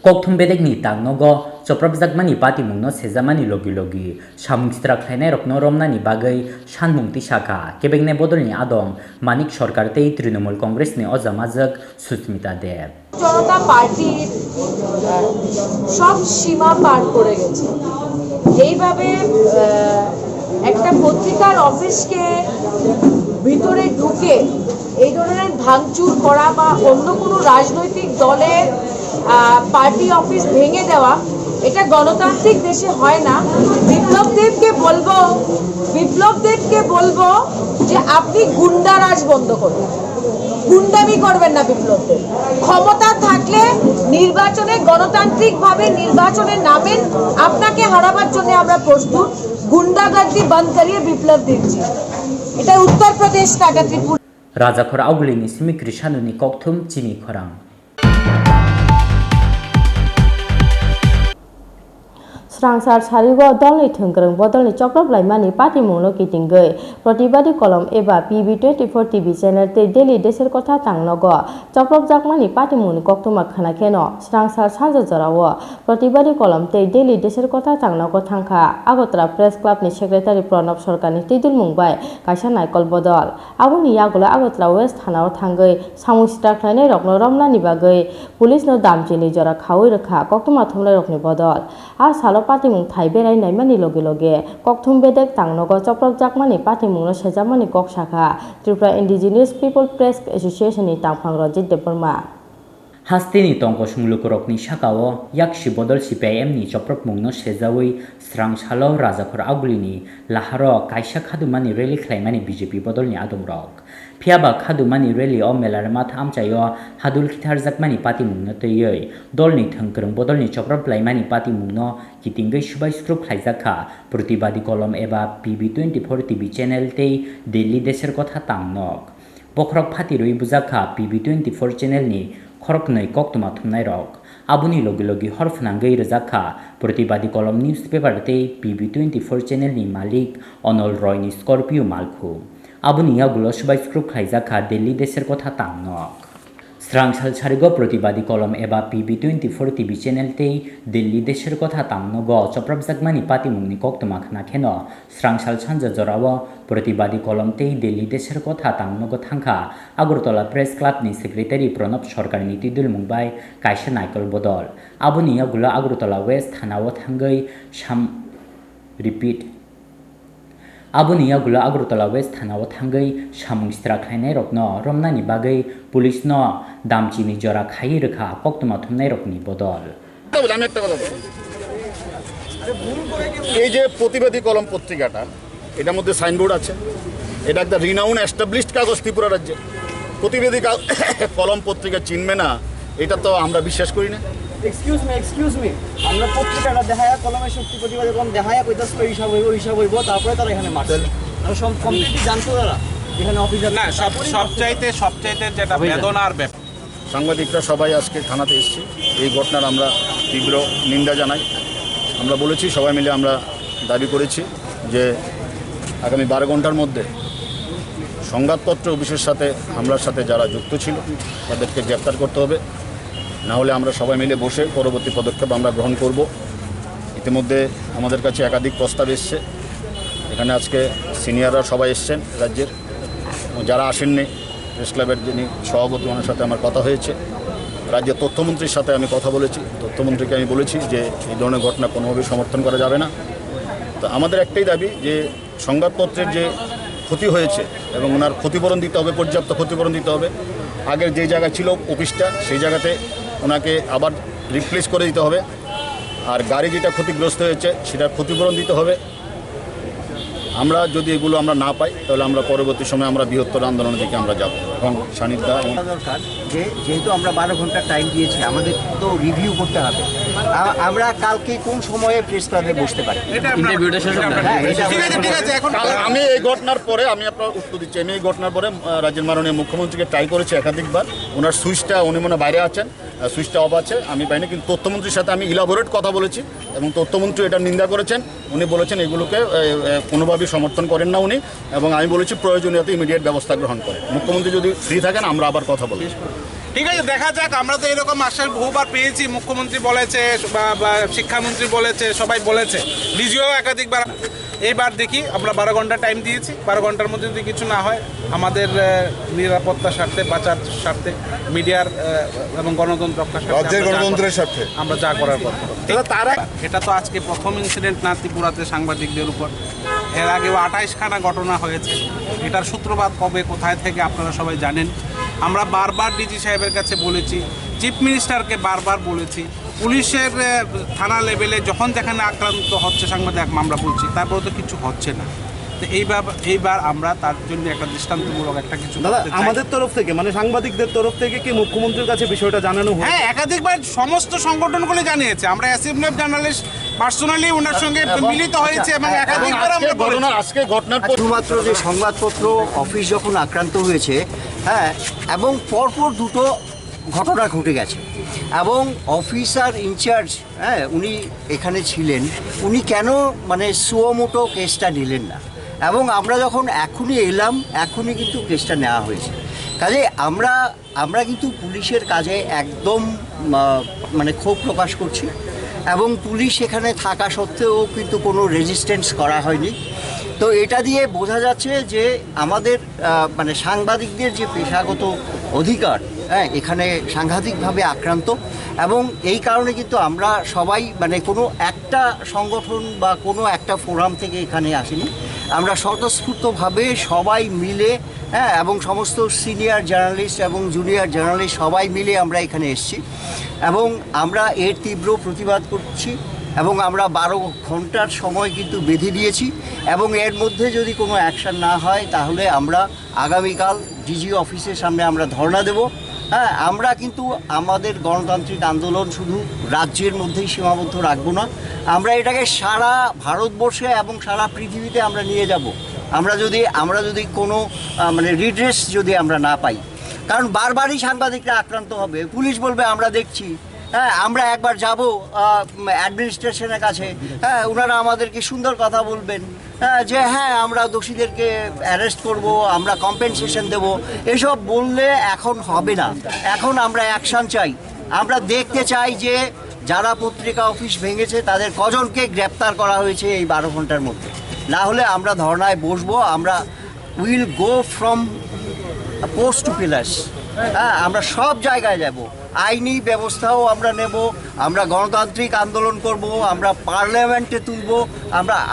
ককথুম বেদেকনি তাংনগ চপ্রব জাকমানি পাতি মুংনো সেজামানি লগি লগি সামুংস্ত্রা খাইনাই রকনো রমনানি বাগৈ সানমুংতি শাখা কেবেংনাই বদলনি আদং মানিক সরকারতেই তৃণমূল কংগ্রেসনি অজামাজক সুস্মিতা দেব জনতা পার্টি সব সীমা পার করে গেছে এইভাবে একটা পত্রিকার অফিসকে ভিতরে ঢুকে এই ধরনের ভাঙচুর করা বা অন্য কোনো রাজনৈতিক দলের পার্টি অফিস ভেঙে দেওয়া এটা গণতান্ত্রিক দেশে হয় না। বিপ্লব দেবকে বলবো যে আপনি গুন্ডারাজ বন্ধ করবেন, গুন্ডামি করবেন না। বিপ্লব দেব ক্ষমতা থাকলে নির্বাচনে গণতান্ত্রিকভাবে নির্বাচনে নামেন, আপনাকে হারাবার জন্য আমরা প্রস্তুত। গুন্ডাগার্দি বন্ধ করিয়ে বিপ্লব দেবজি। এটা উত্তরপ্রদেশ টাকা ত্রিপুরা রাজাখর আউগলিনি সিমিক্রি সানুনি ককথুম চিনি খরাং স্রাংসার সারিগো দলনি থংক্রং বদলনি চক্রব লাইমানি পাতি মুংলো কিতিঙ্গৈ প্রতিবাদী কলম এবা PB24 টিভি চ্যানেলতে দিল্লি দেশের কথা তাংনগ চক্রব জাকমানি পাতি মুংনি কক্তমা খানা কেন স্রাংসার সানজা জরাও প্রতিবাদী কলম তে দিল্লি দেশের কথা তাংনগ থাংখা আগরতলা প্রেস ক্লাবনি সেক্রেটারি প্রণব সরকারনি তিদুল মুংবাই কাইসা নাইকল বদল আবুনি ইয়াগুলো আগরতলা ওয়েস্ট থানাও থাঙ্গৈ সামুংস্ত্রা খাইনাই রকনো রমনানি বাগৈ পুলিশनो दामचिनि जरा खावै रखा कक्तमा थुमनाय रकनि बदल आ सालो पातिमुं थाइ बेरायनाय मानि लगे लगे कक्थुम बेदेक तांनग चप्रब जाकमानि पातिमुंनो सेजामानि कक शाखा त्रिपुरा इन्डिजिनियास पिपल प्रेस एसोसिएशननि तांफां रजित देबबर्मा हास्तेनि तंकस मुलुकरकनि शाखाओ याक्षि बदल CPIM नि चप्रब मुंनो सेजावै स्रां सालो राजाखर आगुलिनि लाहारो काइसा खादुमानि रेली ख्लाइमानि BJP बदलनि आदमरक फियाबा खादुमानि रेली अ मेलार माथा आमचायो हादुल खिथार जाकमानि पाति मुंनो तैयै दलनि थंक्रं बदलनि चप्रब लाइमानि पाति मुंनो कितिंगै सुबाय स्क्रुप खाइजाखा प्रतिबादी कलम एबा PB24 टिभि चैनल ते दिल्ली देशेर कथा तांनक बखरक फातिरुइ बुजाखा PB24 चैनलनि खरकनै कक्तमा थुमनाय रक आबुनि लगे लगे हरफनांगै रजाखा प्रतिबादी कलम निउज पेपारते PB24 चैनलनि मालिक अनल रयनि स्करपियो मालखु आबुनि यागुलो सबाय स्क्रुप खाइजाखा दिल्ली देशेर कथा तांनक स्रां साल सारिगो प्रतिबादी कलम एबा PB24 टिभि चैनलते दिल्ली देशेर कथा तांनग चप्रब जाकमानि पाति मुंनि कक्तमा खाना खेन स्रां साल सानजा जराव प्रतिबादी कलमते दिल्ली देशेर कथा तांनग थांखा আগরতলা প্রেস ক্লাবনি সেক্রেটারি প্রণব সরকারনি তিদুল মুংবাই কাইসা নাইকল বদল আবুনি ইয়াগুলো আগরতলা ওয়েস্ট থানাও থাঙ্গৈ आबुनि यागुलो আগরতলা ওয়েস্ট থানাও থাঙ্গৈ সামুংস্ত্রা খাইনাই রকনো রমনানি বাগৈ পুলিশनो दामचिनि जरा खाइ रखा कक्तमा थुमनाय रकनि बदल আমি একটা কথা বলবো এই যে প্রতিবাদী কলম পত্রিকাটা এটার মধ্যে সাইনবোর্ড আছে এটা একটা রিনাউন্ড এস্টাবলিশড কাগজ ত্রিপুরা রাজ্যে প্রতিবাদী কলম পত্রিকা চিনবে না এটা তো আমরা বিশ্বাস করি না এক্সকিউজ মি আমরা পত্রিকাটা দেখায়া কলমের শক্তি প্রতিবাদ এবং দেখায়া কইতাছ হিসাব হইব তারপরে তারা এখানে মারছে সব কমপ্লিটলি জানতো তারা এখানে অফিসার না সবচাইতে যেটা বেদনার ব্যাপার, সাংবাদিকরা সবাই আজকে থানাতে এসেছি। এই ঘটনার আমরা তীব্র নিন্দা জানাই। আমরা বলেছি, সবাই মিলে আমরা দাবি করেছি যে আগামী 12 ঘন্টার মধ্যে সংবাদপত্র অফিসের সাথে হামলার সাথে যারা যুক্ত ছিল তাদেরকে গ্রেপ্তার করতে হবে, না হলে আমরা সবাই মিলে বসে পরবর্তী পদক্ষেপ আমরা গ্রহণ করব। ইতিমধ্যে আমাদের কাছে একাধিক প্রস্তাব এসছে। এখানে আজকে সিনিয়ররা সবাই এসছেন রাজ্যের, যারা আসেননি প্রেস ক্লাবের যিনি সভাপতি ওনার সাথে আমার কথা হয়েছে। রাজ্যের তথ্যমন্ত্রীর সাথে আমি কথা বলেছি, তথ্যমন্ত্রীকে আমি বলেছি যে এই ধরনের ঘটনা কোনোভাবেই সমর্থন করা যাবে না। তো আমাদের একটাই দাবি যে সংবাদপত্রের যে ক্ষতি হয়েছে এবং ওনার ক্ষতিপূরণ দিতে হবে, পর্যাপ্ত ক্ষতিপূরণ দিতে হবে। আগের যে জায়গায় ছিল অফিসটা সেই জায়গাতে ওনাকে আবার রিপ্লেস করে দিতে হবে, আর গাড়ি যেটা ক্ষতিগ্রস্ত হয়েছে সেটার ক্ষতিপূরণ দিতে হবে। আমরা যদি এগুলো আমরা না পাই তাহলে আমরা পরবর্তী সময় আমরা বৃহত্তর আন্দোলনের দিকে আমরা যাব। এখন সানিধ্যা দরকার যে যেহেতু আমরা 12 ঘন্টা টাইম দিয়েছি, আমাদের তো রিভিউ করতে হবে। আমরা কালকে কোন সময়ে প্রেস ক্লাবে বসতে পারি? আমি এই ঘটনার পরে আমি আপনার উত্তর দিচ্ছি। আমি এই ঘটনার পরে রাজ্যের মাননীয় মুখ্যমন্ত্রীকে ট্রাই করেছি একাধিকবার। ওনার সুইচটা উনি মনে বাইরে আছেন, সুইচটা অফ আছে, আমি পাইনি। কিন্তু তথ্যমন্ত্রীর সাথে আমি ইলাবোরেট কথা বলেছি এবং তথ্যমন্ত্রী এটা নিন্দা করেছেন। উনি বলেছেন এগুলোকে কোনোভাবেই সমর্থন করেন না উনি, এবং আমি বলেছি প্রয়োজনীয়তা ইমিডিয়েট ব্যবস্থা গ্রহণ করে। মুখ্যমন্ত্রী যদি ফ্রি থাকেন আমরা আবার কথা বলব। ঠিক আছে, দেখা যাক। আমরা তো এরকম আশ্বাস বহুবার পেয়েছি, মুখ্যমন্ত্রী বলেছে বা শিক্ষামন্ত্রী বলেছে, সবাই বলেছে, ডিজিও একাধিকবার। এইবার দেখি, আমরা 12 ঘন্টা টাইম দিয়েছি। 12 ঘন্টার মধ্যে যদি কিছু না হয়, আমাদের নিরাপত্তার স্বার্থে, বাঁচার স্বার্থে, মিডিয়ার এবং গণতন্ত্র গণতন্ত্রের স্বার্থে আমরা যা করার কথা। এটা তো আজকে প্রথম ইনসিডেন্ট না ত্রিপুরাতে সাংবাদিকদের উপর। এর আগেও 28খানা ঘটনা হয়েছে। এটার সূত্রপাত কবে, কোথায় থেকে আপনারা সবাই জানেন। আমরা বারবার ডিজি সাহেবের কাছে বলেছি, চিফ মিনিস্টারকে বারবার বলেছি, পুলিশের থানা লেভেলে যখন যেখানে আক্রান্ত হচ্ছে সাংবাদিক আমরা বলছি, তারপরে তো কিছু হচ্ছে না। তো এইবার আমরা তার জন্য একটা দৃষ্টান্তমূলক একটা কিছু আমাদের তরফ থেকে, মানে সাংবাদিকদের তরফ থেকে কি মুখ্যমন্ত্রীর কাছে বিষয়টা জানানো হয়? হ্যাঁ, একাধিকবার সমস্ত সংগঠনগুলি জানিয়েছে। আমরা অ্যাসেম্বলি অফ জার্নালিস্ট পার্সোনালি ওনার সঙ্গে মিলিত হয়েছে এবং একাধিকবার আমরা আজকে ঘটনার শুধুমাত্র যে সংবাদপত্র অফিস যখন আক্রান্ত হয়েছে, হ্যাঁ, এবং পরপর দুটো ঘটনা ঘটে গেছে এবং অফিসার ইনচার্জ, হ্যাঁ, উনি এখানে ছিলেন, উনি কেন মানে সুমোটো কেসটা নিলেন না? এবং আমরা যখন এখনই এলাম, এখনই কিন্তু কেসটা নেওয়া হয়েছে। কাজে আমরা কিন্তু পুলিশের কাজে একদম মানে ক্ষোভ প্রকাশ করছি এবং পুলিশ এখানে থাকা সত্ত্বেও কিন্তু কোনো রেজিস্ট্যান্স করা হয়নি। তো এটা দিয়ে বোঝা যাচ্ছে যে আমাদের মানে সাংবাদিকদের যে পেশাগত অধিকার, হ্যাঁ, এখানে সাংঘাতিকভাবে আক্রান্ত। এবং এই কারণে কিন্তু আমরা সবাই মানে কোনো একটা সংগঠন বা কোনো একটা ফোরাম থেকে এখানে আসিনি, আমরা স্বতঃস্ফূর্তভাবে সবাই মিলে, হ্যাঁ, এবং সমস্ত সিনিয়র জার্নালিস্ট এবং জুনিয়র জার্নালিস্ট সবাই মিলে আমরা এখানে এসেছি এবং আমরা এর তীব্র প্রতিবাদ করছি এবং আমরা 12 ঘন্টার সময় কিন্তু বেঁধে দিয়েছি এবং এর মধ্যে যদি কোনো অ্যাকশন না হয় তাহলে আমরা আগামীকাল ডিজি অফিসের সামনে আমরা ধর্ণা দেব। হ্যাঁ, আমরা কিন্তু আমাদের গণতান্ত্রিক আন্দোলন শুধু রাজ্যের মধ্যেই সীমাবদ্ধ রাখবো না, আমরা এটাকে সারা ভারতবর্ষে এবং সারা পৃথিবীতে আমরা নিয়ে যাব। আমরা যদি কোনো মানে রিড্রেস যদি আমরা না পাই, কারণ বারবারই সাংবাদিকরা আক্রান্ত হবে, পুলিশ বলবে আমরা দেখছি। হ্যাঁ, আমরা একবার যাব অ্যাডমিনিস্ট্রেশনের কাছে, হ্যাঁ, ওনারা আমাদেরকে সুন্দর কথা বলবেন, হ্যাঁ, যে হ্যাঁ আমরা দোষীদেরকে অ্যারেস্ট করব, আমরা কম্পেনসেশন দেব। এসব বললে এখন হবে না, এখন আমরা অ্যাকশন চাই। আমরা দেখতে চাই যে যারা পত্রিকা অফিস ভেঙেছে তাদের কজনকে গ্রেপ্তার করা হয়েছে এই 12 ঘন্টার মধ্যে। না হলে আমরা ধর্নায় বসবো, আমরা will go from post to pillars. হ্যাঁ, আমরা সব জায়গায় যাব, আইনি ব্যবস্থাও আমরা নেব, আমরা গণতান্ত্রিক আন্দোলন করব, আমরা পার্লামেন্টে তুলব,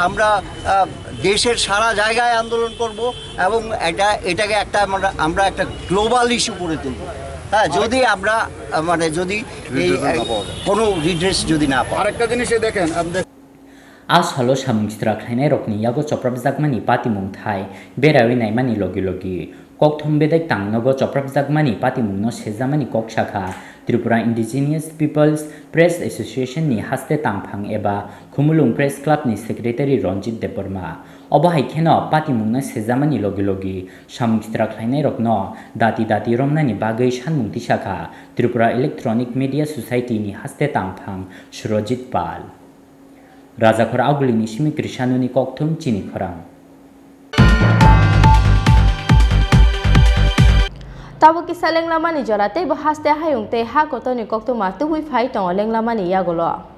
আমরা দেশের সারা জায়গায় আন্দোলন করব এবং এটাকে আমরা একটা গ্লোবাল ইস্যু করে তুলব। হ্যাঁ, যদি আমরা মানে যদি এই কোনো রিড্রেস যদি না পাই। আরেকটা জিনিসে দেখেন, As halo samung stra khlainai rokni yago choprap jakmani patimung thai berai naimani logi kok thombe dai tangnogo choprap jakmani patimung no sejamani kok shakha Tripura Indigenous Peoples Press Association ni haste tangphang eba Khumulung Press Club ni Secretary Ronjit Deporma obahai kheno patimungna sejamani logi samgitra khlainai rokno dati romna ni bagai sanmung tisakha Tripura Electronic Media Society ni haste tangphang Surojit Pal Rajakhor Augli ni Simi Krishanu ni kokthum Chini Khorang Tabo kisa lenglamani jorate bo haste hayung te ha koto ni kokto ma tu wi phai tong lenglamani yagolo